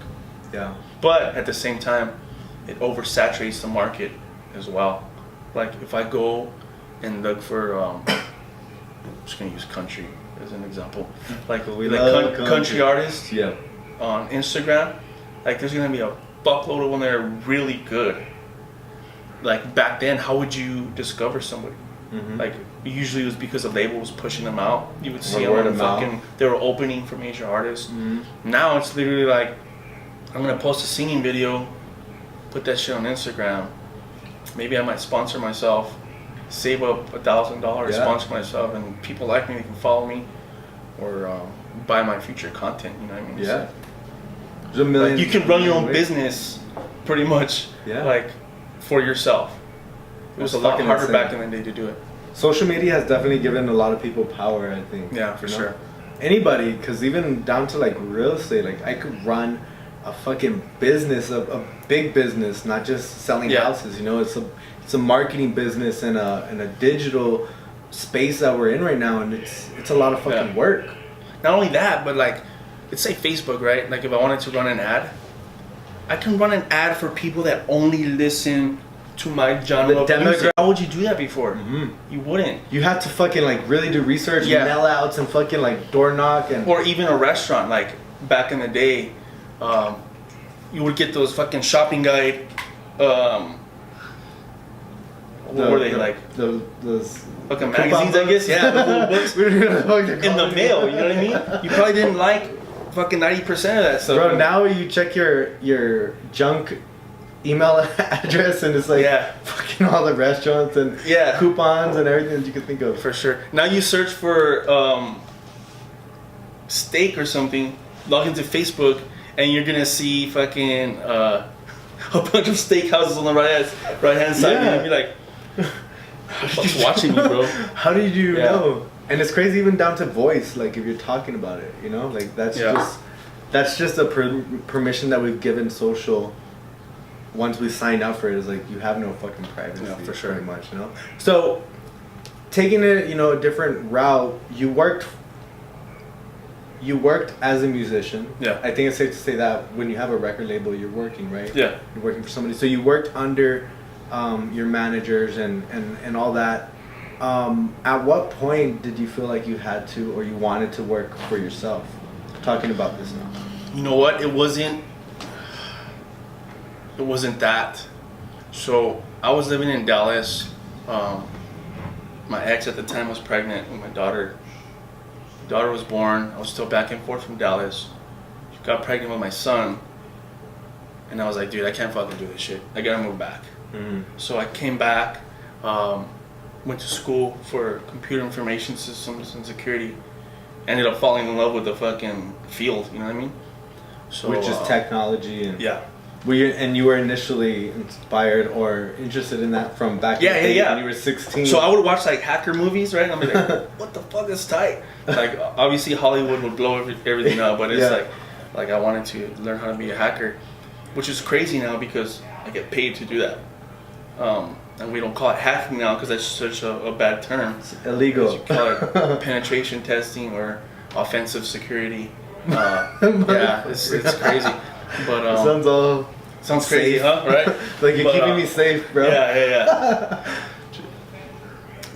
Yeah. But at the same time, it oversaturates the market as well. Like, if I go and look for, I'm just gonna use country as an example. Like country artists on Instagram, like there's gonna be a buckload of them that are really good. Like back then, how would you discover somebody? Mm-hmm. Like usually it was because a label was pushing them out. You would see them they were opening for major artists. Mm-hmm. Now it's literally like, I'm gonna post a singing video, put that shit on Instagram. Maybe I might sponsor myself, save up $1,000, sponsor myself, and people like me, they can follow me, or buy my future content. You know what I mean? Yeah. So, like, you can run your own business, pretty much. Yeah. Like, for yourself. It was a lot harder back in the day to do it. Social media has definitely given a lot of people power, I think. Yeah, for sure. Anybody, because even down to like real estate, like I could run a fucking business, a big business, not just selling houses. You know, it's a marketing business and a digital space that we're in right now, and it's a lot of fucking work. Not only that, but like, let's say Facebook, right? Like if I wanted to run an ad, I can run an ad for people that only listen to my genre of music. How would you do that before? Mm-hmm. You wouldn't. You have to fucking like really do research, mail outs, and fucking like door knock, and or even a restaurant. Like back in the day, you would get those fucking shopping guide. What were they like? Those fucking magazines, I guess. Yeah, the little books in the mail. You know what I mean? You probably didn't like fucking 90% of that stuff. Bro, now you check your junk email address and it's like fucking all the restaurants and coupons and everything that you can think of. For sure. Now you search for steak or something, log into Facebook, and you're gonna see fucking a bunch of steakhouses on the right hand side. Yeah. And you'll be like, what's watching you, bro? How did you know? And it's crazy even down to voice, like if you're talking about it, you know? Like that's just that's just a permission that we've given social. Once we sign up for it, is like you have no fucking privacy. Yeah, for sure. Pretty much, you know. So, taking it, a different route. You worked as a musician. Yeah. I think it's safe to say that when you have a record label, you're working, right? Yeah. You're working for somebody. So you worked under your managers and all that. At what point did you feel like you had to or you wanted to work for yourself? Talking about this now. You know what? It wasn't that. So I was living in Dallas. My ex at the time was pregnant with my daughter. My daughter was born. I was still back and forth from Dallas. She got pregnant with my son. And I was like, dude, I can't fucking do this shit. I gotta move back. Mm-hmm. So I came back, went to school for computer information systems and security. Ended up falling in love with the fucking field, you know what I mean? So, which is technology and yeah. You were initially inspired or interested in that from back in the day when you were 16. So I would watch like hacker movies, right? And I'm like, what the fuck is tight? Like obviously Hollywood would blow everything up, but it's like I wanted to learn how to be a hacker, which is crazy now because I get paid to do that. And we don't call it hacking now because that's such a bad term. It's illegal. You call it penetration testing or offensive security. Yeah, it's crazy. But it sounds crazy, safe. huh? Right? Like you're keeping me safe, bro. Yeah.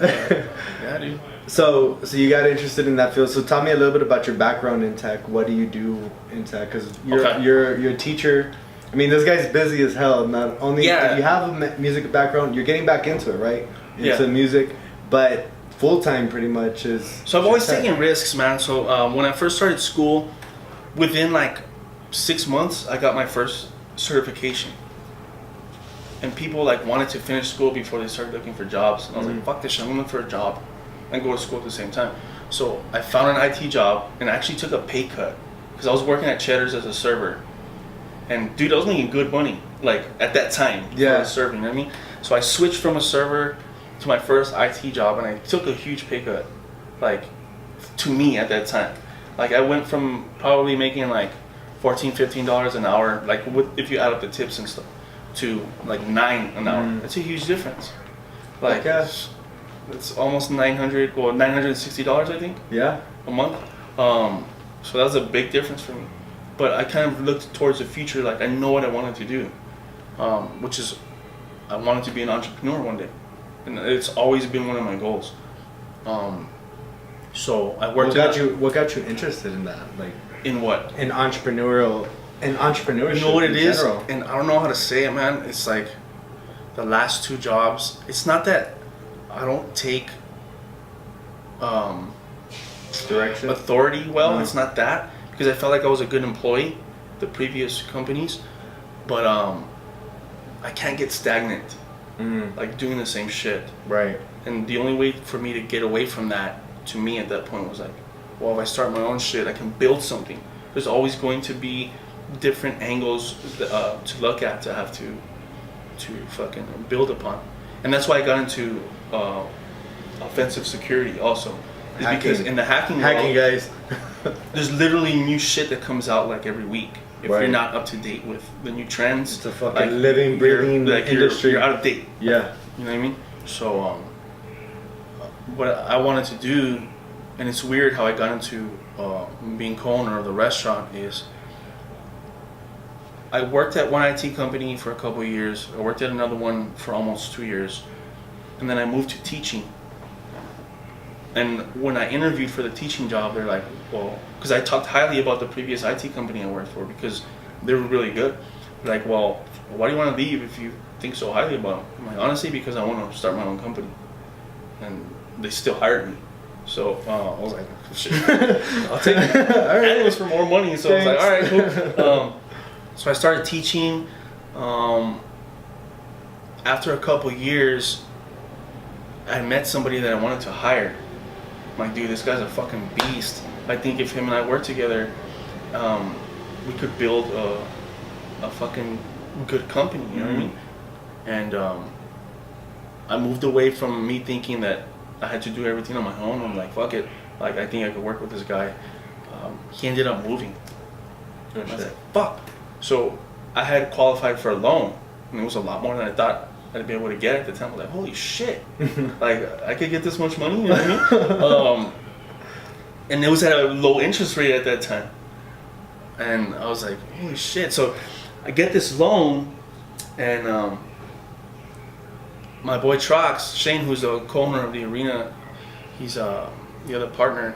Yeah, dude. So you got interested in that field. So tell me a little bit about your background in tech. What do you do in tech? Because you're a teacher. I mean, this guy's busy as hell. Not only if you have a music background, you're getting back into it, right? Into music, but full time pretty much is. So I've always taken risks, man. So when I first started school, within like 6 months, I got my first certification. And people like wanted to finish school before they started looking for jobs. And I was like, fuck this shit, I'm gonna look for a job and go to school at the same time. So I found an IT job and I actually took a pay cut because I was working at Cheddar's as a server. And dude, I was making good money, like at that time for serving, you know what I mean? So I switched from a server to my first IT job and I took a huge pay cut, like to me at that time. Like I went from probably making like $14, $15 an hour, like if you add up the tips and stuff, to like $9 an hour. That's a huge difference. Like it's almost $960 I think. Yeah. A month. So that was a big difference for me. But I kind of looked towards the future, like I know what I wanted to do, which is I wanted to be an entrepreneur one day, and it's always been one of my goals. So I worked. What got you interested in that? Like in what? In entrepreneurship. You know what it is, and I don't know how to say it, man. It's like the last two jobs. It's not that I don't take direction, authority well. It's not that. Because I felt like I was a good employee, the previous companies, but I can't get stagnant, like doing the same shit. Right. And the only way for me to get away from that, to me at that point, was like, well, if I start my own shit, I can build something. There's always going to be different angles to look at, to have to fucking build upon. And that's why I got into offensive security also. Is because in the hacking world, guys, there's literally new shit that comes out like every week. If you're not up to date with the new trends, it's a fucking living, breathing industry. You're out of date. Yeah, you know what I mean. So, what I wanted to do, and it's weird how I got into being co-owner of the restaurant, is I worked at one IT company for a couple of years. I worked at another one for almost 2 years, and then I moved to teaching. And when I interviewed for the teaching job, they're like, well, because I talked highly about the previous IT company I worked for because they were really good. They're like, well, why do you want to leave if you think so highly about them? I'm like, honestly, because I want to start my own company. And they still hired me. So I was like, shit, I'll take it. And it was for more money, so I was like, all right, cool. So I started teaching. After a couple years, I met somebody that I wanted to hire. I'm like, dude, this guy's a fucking beast. I think if him and I work together, we could build a fucking good company, you know what I mean? And I moved away from me thinking that I had to do everything on my own. I'm like, fuck it. Like, I think I could work with this guy. He ended up moving. Oh, And I was shit. like, fuck. So I had qualified for a loan, and it was a lot more than I thought I'd be able to get at the time. I was like, holy shit. Like, I could get this much money, you know what I mean? And it was at a low interest rate at that time. And I was like, holy shit. So I get this loan, and my boy Trox, Shane, who's the co-owner of the arena, he's the other partner,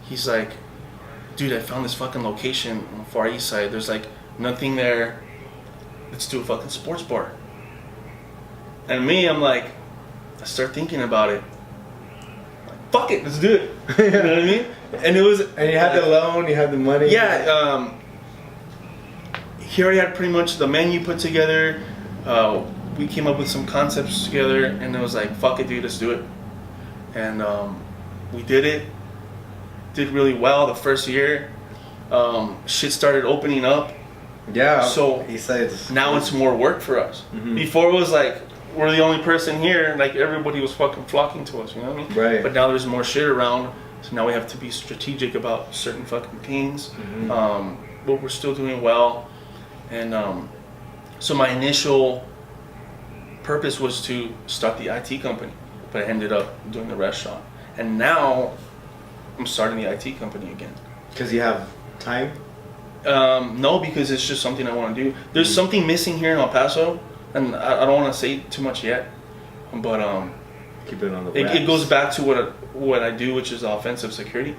he's like, dude, I found this fucking location on the Far East Side. There's like nothing there. Let's do a fucking sports bar. And me, I'm like, I start thinking about it. Like, fuck it, let's do it. You know what I mean? And it was. And you had the loan, you had the money. Yeah. He already had pretty much the menu put together. We came up with some concepts together, and it was like, fuck it, dude, let's do it. And we did it. Did really well the first year. Shit started opening up. Yeah. So he says now it's more work for us. Mm-hmm. Before it was like, we're the only person here, like everybody was fucking flocking to us, you know what I mean? Right. But now there's more shit around, so now we have to be strategic about certain fucking things. Mm-hmm. But we're still doing well. And so my initial purpose was to start the IT company, but I ended up doing the restaurant. And now I'm starting the IT company again. Because you have time? No, because it's just something I want to do. There's something missing here in El Paso, and I don't want to say too much yet, but Keep it on the it goes back to what I do, which is offensive security.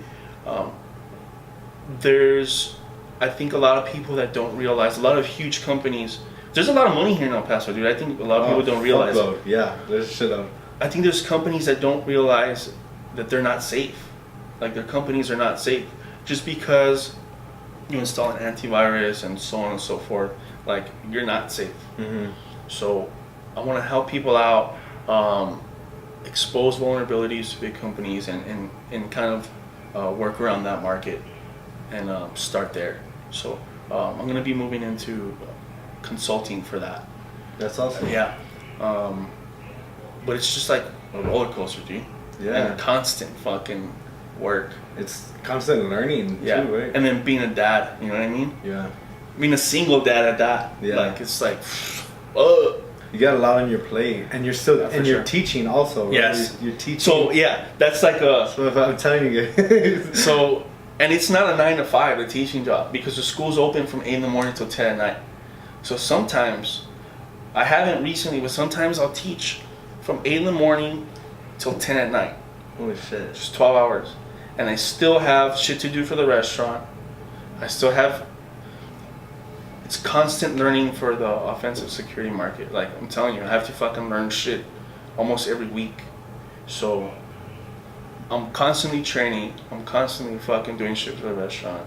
I think a lot of people that don't realize, a lot of huge companies, there's a lot of money here in El Paso, dude. I think a lot of people don't realize. Fuckload. Yeah, there's shit up. I think there's companies that don't realize that they're not safe. Like, their companies are not safe. Just because you install an antivirus and so on and so forth, like, you're not safe. Mm-hmm. So I want to help people out, expose vulnerabilities to big companies, and kind of work around that market and start there. So I'm going to be moving into consulting for that. That's awesome. Yeah. But it's just like a roller coaster, dude. Yeah. And constant fucking work. It's constant learning Yeah. too, right? And then being a dad, you know what I mean? Yeah. Being a single dad at that. Yeah. Like, it's like, You got a lot on your plate, and you're still, Yeah, for and you're sure. teaching also. Right? Yes. You're teaching. So, yeah, that's like a... So if I'm telling you guys. So, and it's not a 9 to 5, the teaching job, because the school's open from 8 in the morning till 10 at night. So sometimes, I haven't recently, but sometimes I'll teach from 8 in the morning till 10 at night. Holy shit. Just 12 hours. And I still have shit to do for the restaurant. I still have... It's constant learning for the offensive security market. Like, I'm telling you, I have to fucking learn shit almost every week. So, I'm constantly training. I'm constantly fucking doing shit for the restaurant.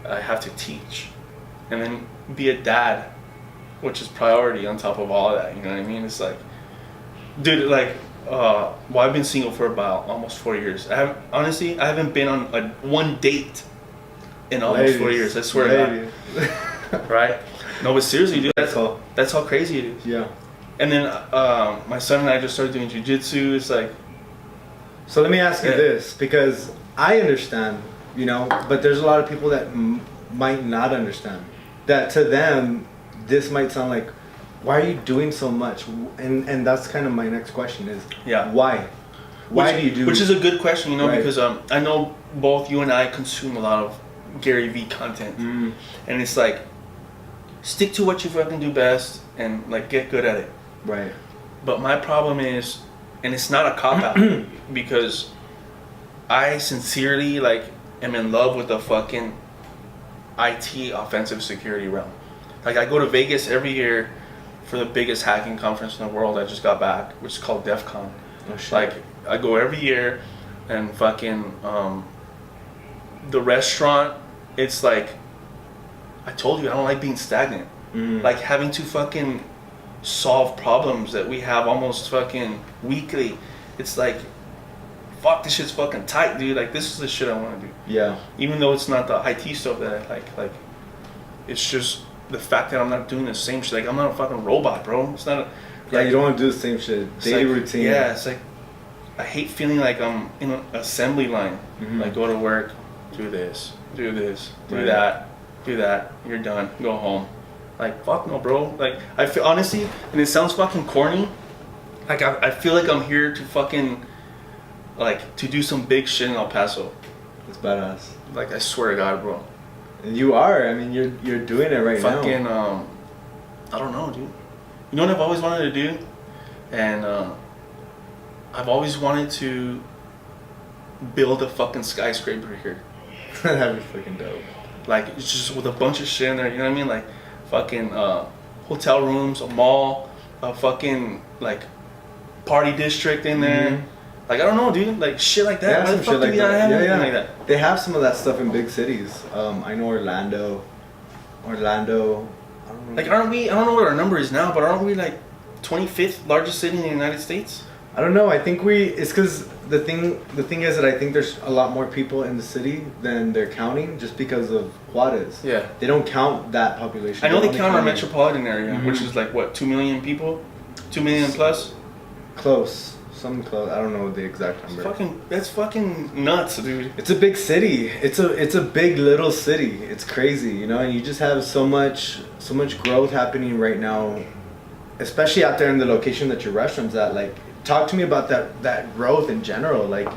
I have to teach. And then be a dad, which is priority on top of all of that. You know what I mean? It's like, dude, like, well, I've been single for about almost 4 years. I haven't been on one date in almost 4 years. I swear to God. Right? No, but seriously, dude, that's how crazy it is. Yeah. And then my son and I just started doing jiu-jitsu. It's like... So let me ask you this, because I understand, you know, but there's a lot of people that might not understand. That to them, this might sound like, why are you doing so much? And that's kind of my next question is, why? Why do you do... Which is a good question, you know, Right. because I know both you and I consume a lot of Gary Vee content. Mm. And it's like, stick to what you fucking do best and, like, get good at it. Right. But my problem is, and it's not a cop-out, because I sincerely, like, am in love with the fucking IT offensive security realm. Like, I go to Vegas every year for the biggest hacking conference in the world. I just got back, which is called DEF CON. Oh, shit. Like, I go every year, and fucking the restaurant, it's like, I told you, I don't like being stagnant. Mm. Like, having to fucking solve problems that we have almost fucking weekly. It's like, fuck, this shit's fucking tight, dude. Like, this is the shit I want to do. Yeah. Even though it's not the IT stuff that I like. Like, it's just the fact that I'm not doing the same shit. Like, I'm not a fucking robot, bro. It's not a... Yeah, like, you don't want to do the same shit. it's Daily like, routine. Yeah, it's like, I hate feeling like I'm in an assembly line. Mhm. Like, go to work, do this, do Right. that. do that, you're done, go home. Like, fuck no, bro. Like, I feel, honestly, and it sounds fucking corny, like, I feel like I'm here to fucking, like, to do some big shit in El Paso. It's badass. Like, I swear to God, bro. And you are. I mean, you're doing it right fucking, now. I don't know, dude. You know what I've always wanted to do? And, I've always wanted to build a fucking skyscraper here. That'd be fucking dope. Like, it's just with a bunch of shit in there, you know what I mean? Like, fucking hotel rooms, a mall, a fucking, like, party district in there. Mm-hmm. Like, I don't know, dude. Like, shit like that. Why the fuck do we not have anything like that? They have some of that stuff in big cities. I know Orlando. I don't know. Like, aren't we, I don't know what our number is now, but aren't we, like, 25th largest city in the United States? I don't know. I think it's because the thing is that I think there's a lot more people in the city than they're counting, just because of Juarez. Yeah. They don't count that population. I know they count our metropolitan area, mm-hmm. which is like what, 2 million people, 2 million plus. Close, something close. I don't know the exact number. That's fucking nuts, dude. It's a big city. It's a big little city. It's crazy, you know. And you just have so much growth happening right now, especially out there in the location that your restaurant's at. Like, talk to me about that growth in general. Like,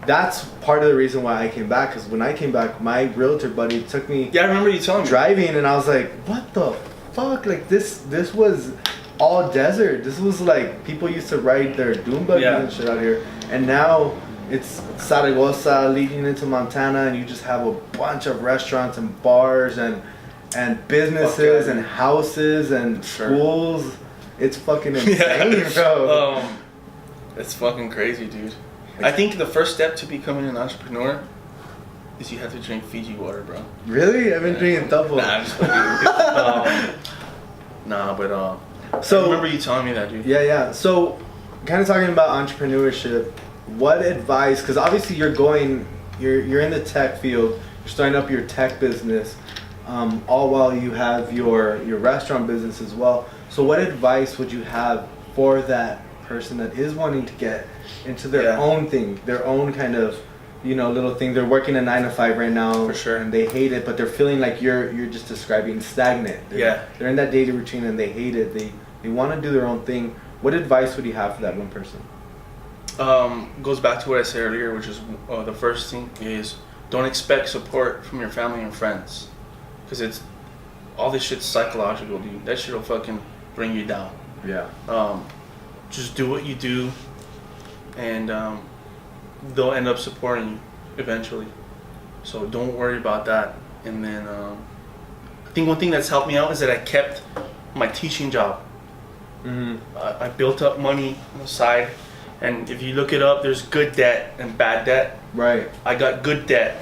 that's part of the reason why I came back. Because when I came back, my realtor buddy took me. Yeah, I remember you telling me. Driving, and I was like, what the fuck? Like, this was all desert. This was like, people used to ride their dune buggies and shit out here. And now it's Zaragoza leading into Montana, and you just have a bunch of restaurants and bars and businesses and houses and schools. It's fucking insane, bro. It's fucking crazy, dude. I think the first step to becoming an entrepreneur is you have to drink Fiji water, bro. Really? I've been drinking double. Nah, I'm just fucking so I remember you telling me that, dude. Yeah. So, kind of talking about entrepreneurship, what advice? Because obviously you're in the tech field. You're starting up your tech business, all while you have your restaurant business as well. So, what advice would you have for that person that is wanting to get into their own thing, their own kind of, little thing? They're working a 9 to 5 right now, for sure, and they hate it, but they're feeling like you're just describing stagnant. They're in that daily routine and they hate it. They want to do their own thing. What advice would you have for that one person? Goes back to what I said earlier, which is the first thing is don't expect support from your family and friends, because it's all this shit's psychological, dude. That shit'll fucking bring you down. Yeah. Just do what you do, and they'll end up supporting you eventually. So don't worry about that. And then I think one thing that's helped me out is that I kept my teaching job. Mm-hmm. I built up money on the side, and if you look it up, there's good debt and bad debt. Right. I got good debt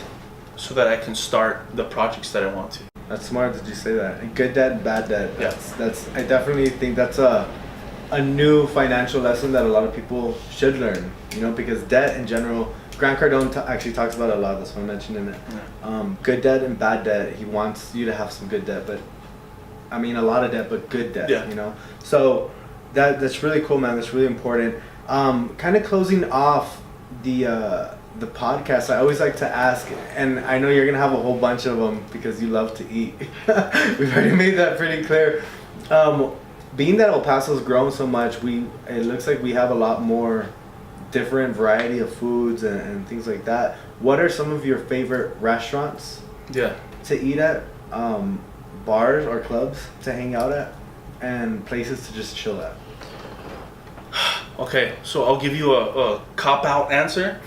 so that I can start the projects that I want to. That's smart that you say that. Good debt and bad debt. That's I definitely think that's a new financial lesson that a lot of people should learn. Because debt in general, Grant Cardone actually talks about it a lot. That's why I'm mentioning it. Yeah. Good debt and bad debt. He wants you to have some good debt, but a lot of debt, but good debt. Yeah. So that's really cool, man. That's really important. Kind of closing off the podcast, I always like to ask, and I know you're gonna have a whole bunch of them because you love to eat. We've already made that pretty clear. Being that El Paso's grown so much, it looks like we have a lot more different variety of foods and things like that. What are some of your favorite restaurants to eat at, bars or clubs to hang out at, and places to just chill at? Okay, so I'll give you a cop-out answer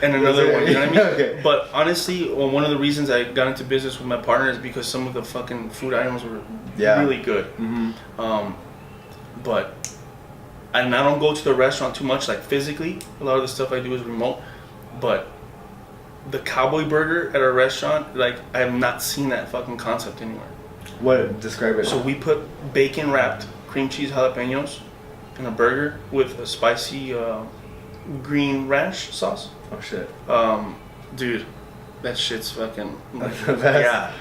and another one, you know what I mean? Okay. But honestly, one of the reasons I got into business with my partner is because some of the fucking food items were really good. Mm-hmm. And I don't go to the restaurant too much, like physically. A lot of the stuff I do is remote. But the cowboy burger at our restaurant, like, I have not seen that fucking concept anywhere. What? Describe it. So we put bacon wrapped cream cheese jalapenos in a burger with a spicy green ranch sauce. Oh shit. Dude, that shit's fucking like, the best.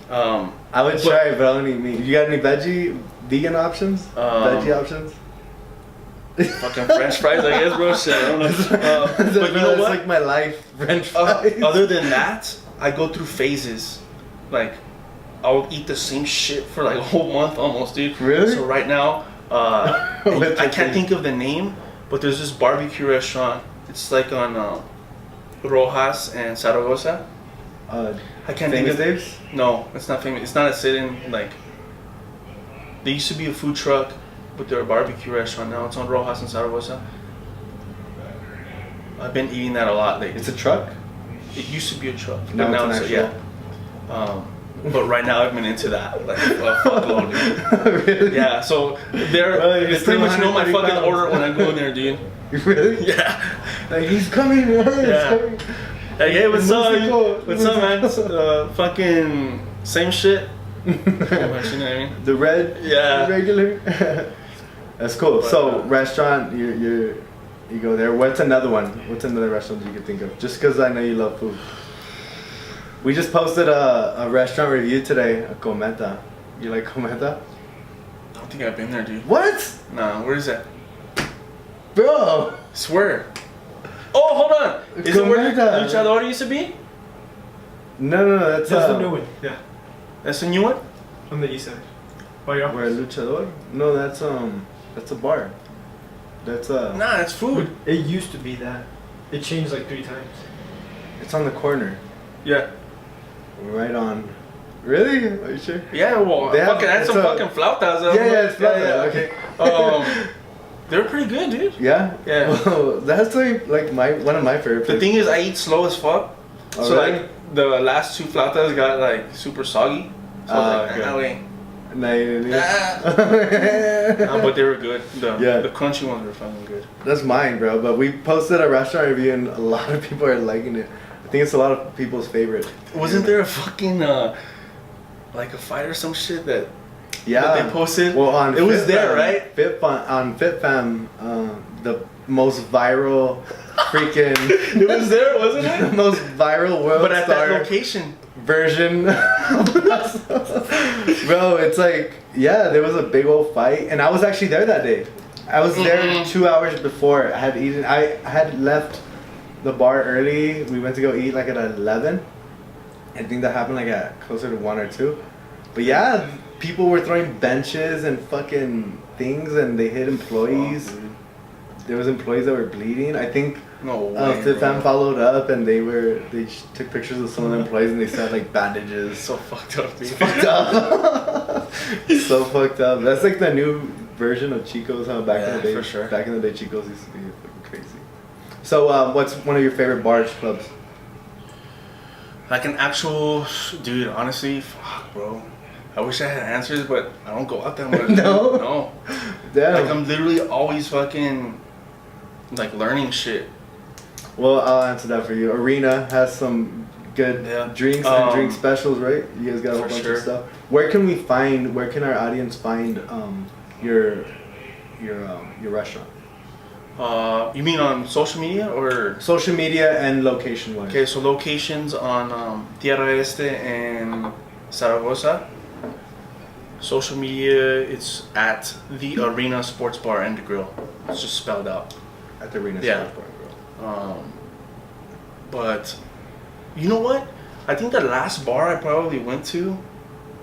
Yeah. I would try it, but I don't eat meat. You got any vegan options? Veggie options? Fucking French fries, I guess, bro. Shit, I don't know. But you know what? It's like my life, French fries. Other than that, I go through phases. Like, I'll eat the same shit for like a whole month almost, dude. Really? So right now, I can't think of the name, but there's this barbecue restaurant. It's like on Rojas and Zaragoza. I can't think of Dave's? No, it's not famous. It's not a sit-in. Like, they used to be a food truck, but they're a barbecue restaurant now. It's on Rojas and Zaragoza. I've been eating that a lot lately. It's a truck? It used to be a truck, but Now now it's it's an yeah. But right now I've been into that, like a fuckload, dude. Really? Yeah, so they you're pretty much know my 130 fucking pounds. order when I go in there, dude. Really? Yeah. Like, he's coming, man. Yeah. He's coming. Hey, what's up? Musical. What's up, man? Fucking same shit. Pretty much, you know what I mean? The red, Yeah. the regular. That's cool. But, So restaurant, you go there. What's another one? What's another restaurant you could think of? Just because I know you love food. We just posted a restaurant review today, a Cometa. You like Cometa? I don't think I've been there, dude. What? Nah, where is that? Bro! Swear. Oh, hold on. Is it where Cometa. Luchador used to be? No, that's the new one. Yeah, That's the new one? on the east side. By your Where Luchador? No, that's a bar. That's Nah, that's food. It used to be that. It changed like 3 times. it's on the corner. Yeah. Right on. Really? Are you sure? Yeah, well, They have- fucking had some it's a- fucking flautas. Yeah, it's flautas, okay. They're pretty good, dude. Yeah? Yeah. Well, that's like one of my favorite The places. thing is, I eat slow as fuck. Oh, So, really? like, the last 2 flautas got, like, super soggy. So, I was like, okay. nah, wait. No, you didn't. Nah, but they were good. Yeah. The crunchy ones were fucking good. That's mine, bro. But we posted a restaurant review and a lot of people are liking it. I think it's a lot of people's favorite. Wasn't there a fucking, like a fight or some shit that Yeah. they posted? Well, on It was FitFam- there, right? On FitFam, the most viral freaking. It was there, wasn't the it? most viral world But at star that location. version. Bro, it's like, yeah, there was a big old fight, and I was actually there that day. I was there 2 hours before. I had left the bar early. We went to go eat like at 11. I think that happened like at closer to 1 or 2. But yeah, people were throwing benches and fucking things, and they hit employees. Oh, dude. There was employees that were bleeding. I think No way. the fam bro. followed up, and they took pictures of some of the employees, and they still had like bandages. So fucked up, dude. Fucked up. So fucked up. That's like the new version of Chico's, huh? Back in Yeah, the day. for sure. Back in the day, Chico's used to be fucking crazy. So, what's one of your favorite bars, clubs? Like an actual dude, honestly, fuck, bro. I wish I had answers, but I don't go out that much. No? dude. No. Damn. Like I'm literally always fucking like learning shit. Well, I'll answer that for you. Arena has some good Yeah. drinks and drink specials, right? You guys got a whole For bunch sure. of stuff. Where can our audience find your restaurant? You mean on social media or? Social media and location wise. Okay, so locations on Tierra Este and Zaragoza. Social media, it's at the Arena Sports Bar and Grill. It's just spelled out. At the Arena Yeah. Sports Bar, bro. But you know what? I think the last bar I probably went to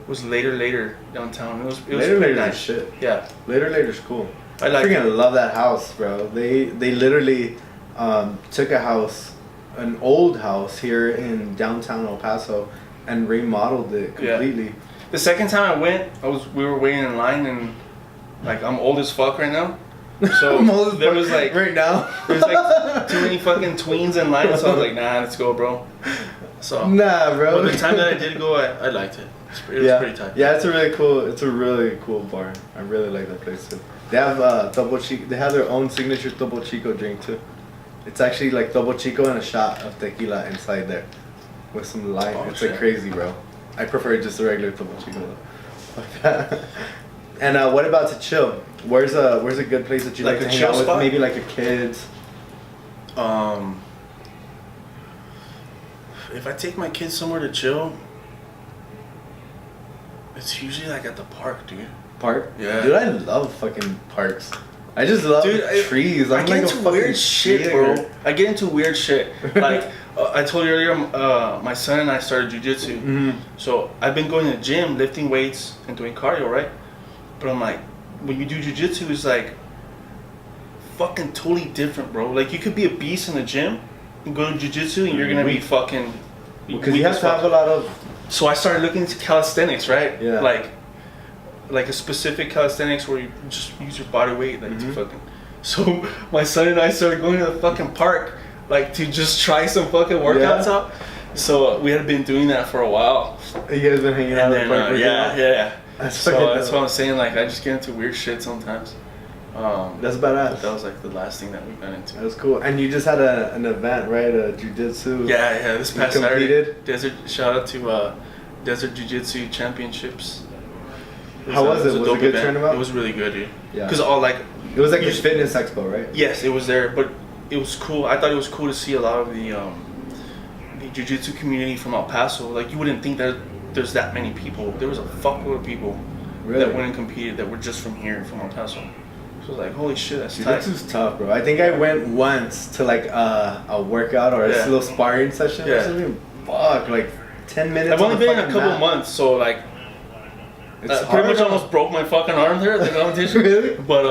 was later downtown. It was Later pretty Later's nice. shit. Yeah, Later's cool. I like freaking it. love that house, bro. They literally took a house, an old house here in downtown El Paso, and remodeled it completely. The second time I went, we were waiting in line, and like I'm old as fuck right now. So there was like right now. there's like too many fucking tweens in line, so I was like, nah, let's go, bro. So Nah, bro. but the time that I did go, I liked it. It was pretty tight. Yeah, it's a really cool bar. I really like that place too. They have double chico. They have their own signature double chico drink too. It's actually like double chico and a shot of tequila inside there, with some lime. Oh, it's shit. like crazy, bro. I prefer just a regular double chico though. And what about to chill? Where's a good place that you Like like to a hang chill out with? spot? Maybe like your kids. If I take my kids somewhere to chill, it's usually like at the park, dude. Park? Yeah. Dude, I love fucking parks. I just love Dude, trees. I I'm get like a into fucking weird shit, bro. skater. I get into weird shit. Like I told you earlier, my son and I started jujitsu. Mm-hmm. So I've been going to the gym, lifting weights and doing cardio, right? But I'm like, when you do jujitsu, it's like fucking totally different, bro. Like you could be a beast in the gym and go to jujitsu, and you're gonna be fucking. Because weak you as have to fuck. have a lot of. So I started looking into calisthenics, right? Yeah. Like a specific calisthenics where you just use your body weight, like Mm-hmm. to fucking. So my son and I started going to the fucking park, like to just try some fucking workouts Yeah. out. So we had been doing that for a while. You guys been hanging out And in the then, park? yeah. That's So fucking that's dope. what I'm saying. Like I just get into weird shit sometimes. That's But badass. that was like the last thing that we got into. That was cool. And you just had an event, right? A jujitsu. Yeah. This You past Saturday, competed? Desert. Shout out to Desert Jiu-Jitsu Championships. How was it? Was it a dope good event. turnabout? It was really good, dude. Yeah. Because all like. It was like You a just- fitness expo, right? Yes, it was there, but it was cool. I thought it was cool to see a lot of the jiu-jitsu community from El Paso. Like you wouldn't think that there's that many people. There was a fuckload of people Really? that went and competed that were just from here, from El Paso. So I was like, holy shit, that's tight. Jiu-jitsu's tough, bro. I think I went once to like a workout or a Yeah. little sparring session or Yeah. something. Fuck, like 10 minutes. I've only on the been in a fucking couple mat. months, so like It's pretty much hard. almost broke my fucking arm there at the competition. Really? But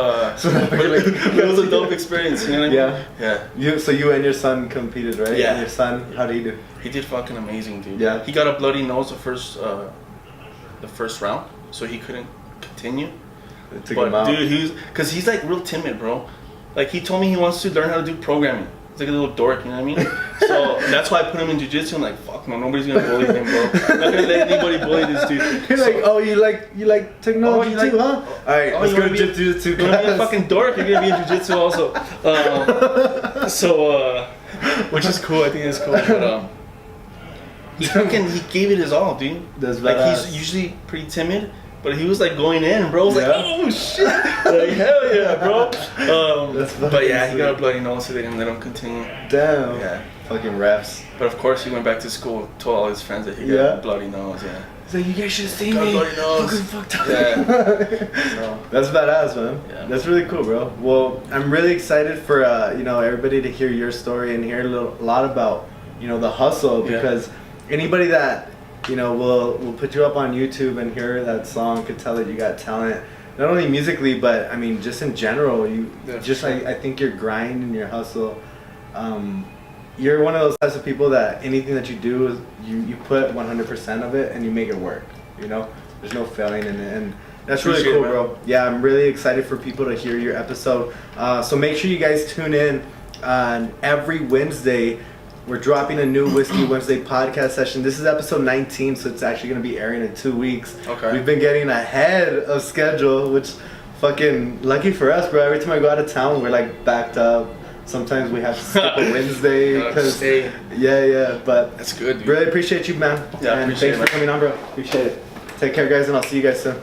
it was a dope experience, you know what I mean? Yeah. Yeah. So you and your son competed, right? Yeah. And your son, how did he do? He did fucking amazing, dude. Yeah. He got a bloody nose the first round, so he couldn't continue. It took But him out. dude, cause he's like real timid, bro. Like he told me he wants to learn how to do programming. He's like a little dork, you know what I mean? So that's why I put him in jiu-jitsu. I'm like, fuck man, nobody's gonna bully him, bro. I'm not gonna let anybody bully this dude. You're So- like, oh, you like technology Oh, you too, like- huh? All right, Oh, let's you go wanna to be- jiu-jitsu You're gonna be a class. fucking dork. You're gonna be in jiu-jitsu also. Which is cool. I think it's cool. But he gave it his all, dude. That's Like badass. he's usually pretty timid, but he was like going in, bro. I was like, Yeah. oh shit, like hell yeah, bro. That's But yeah, fucking he got a sweet. bloody nose, so they didn't let him continue. Damn. Yeah. Fucking refs. But of course, he went back to school, told all his friends that he got Yeah. a bloody nose. Yeah. He's like, you guys should have seen Got a me. bloody nose. Fucking fucked up. Yeah. So, That's badass, man. Yeah. That's really cool, bro. Well, I'm really excited for everybody to hear your story and hear a lot about the hustle, Yeah. because anybody that will put you up on YouTube and hear that song could tell that you got talent, not only musically but I mean just in general. I think your grind and your hustle. You're one of those types of people that anything that you do is you put 100% of it and you make it work. There's no failing in it, and that's really Appreciate cool, it, man. bro. Yeah, I'm really excited for people to hear your episode. So make sure you guys tune in on every Wednesday. We're dropping a new Whiskey Wednesday podcast session. This is episode 19, so it's actually going to be airing in 2 weeks. Okay. We've been getting ahead of schedule, which fucking lucky for us, bro. Every time I go out of town, we're like backed up. Sometimes we have to skip a Wednesday Gotta because stay. yeah. But That's good, dude. really appreciate you, man. Yeah, and appreciate thanks it, for coming on, bro. Appreciate it. Take care, guys, and I'll see you guys soon.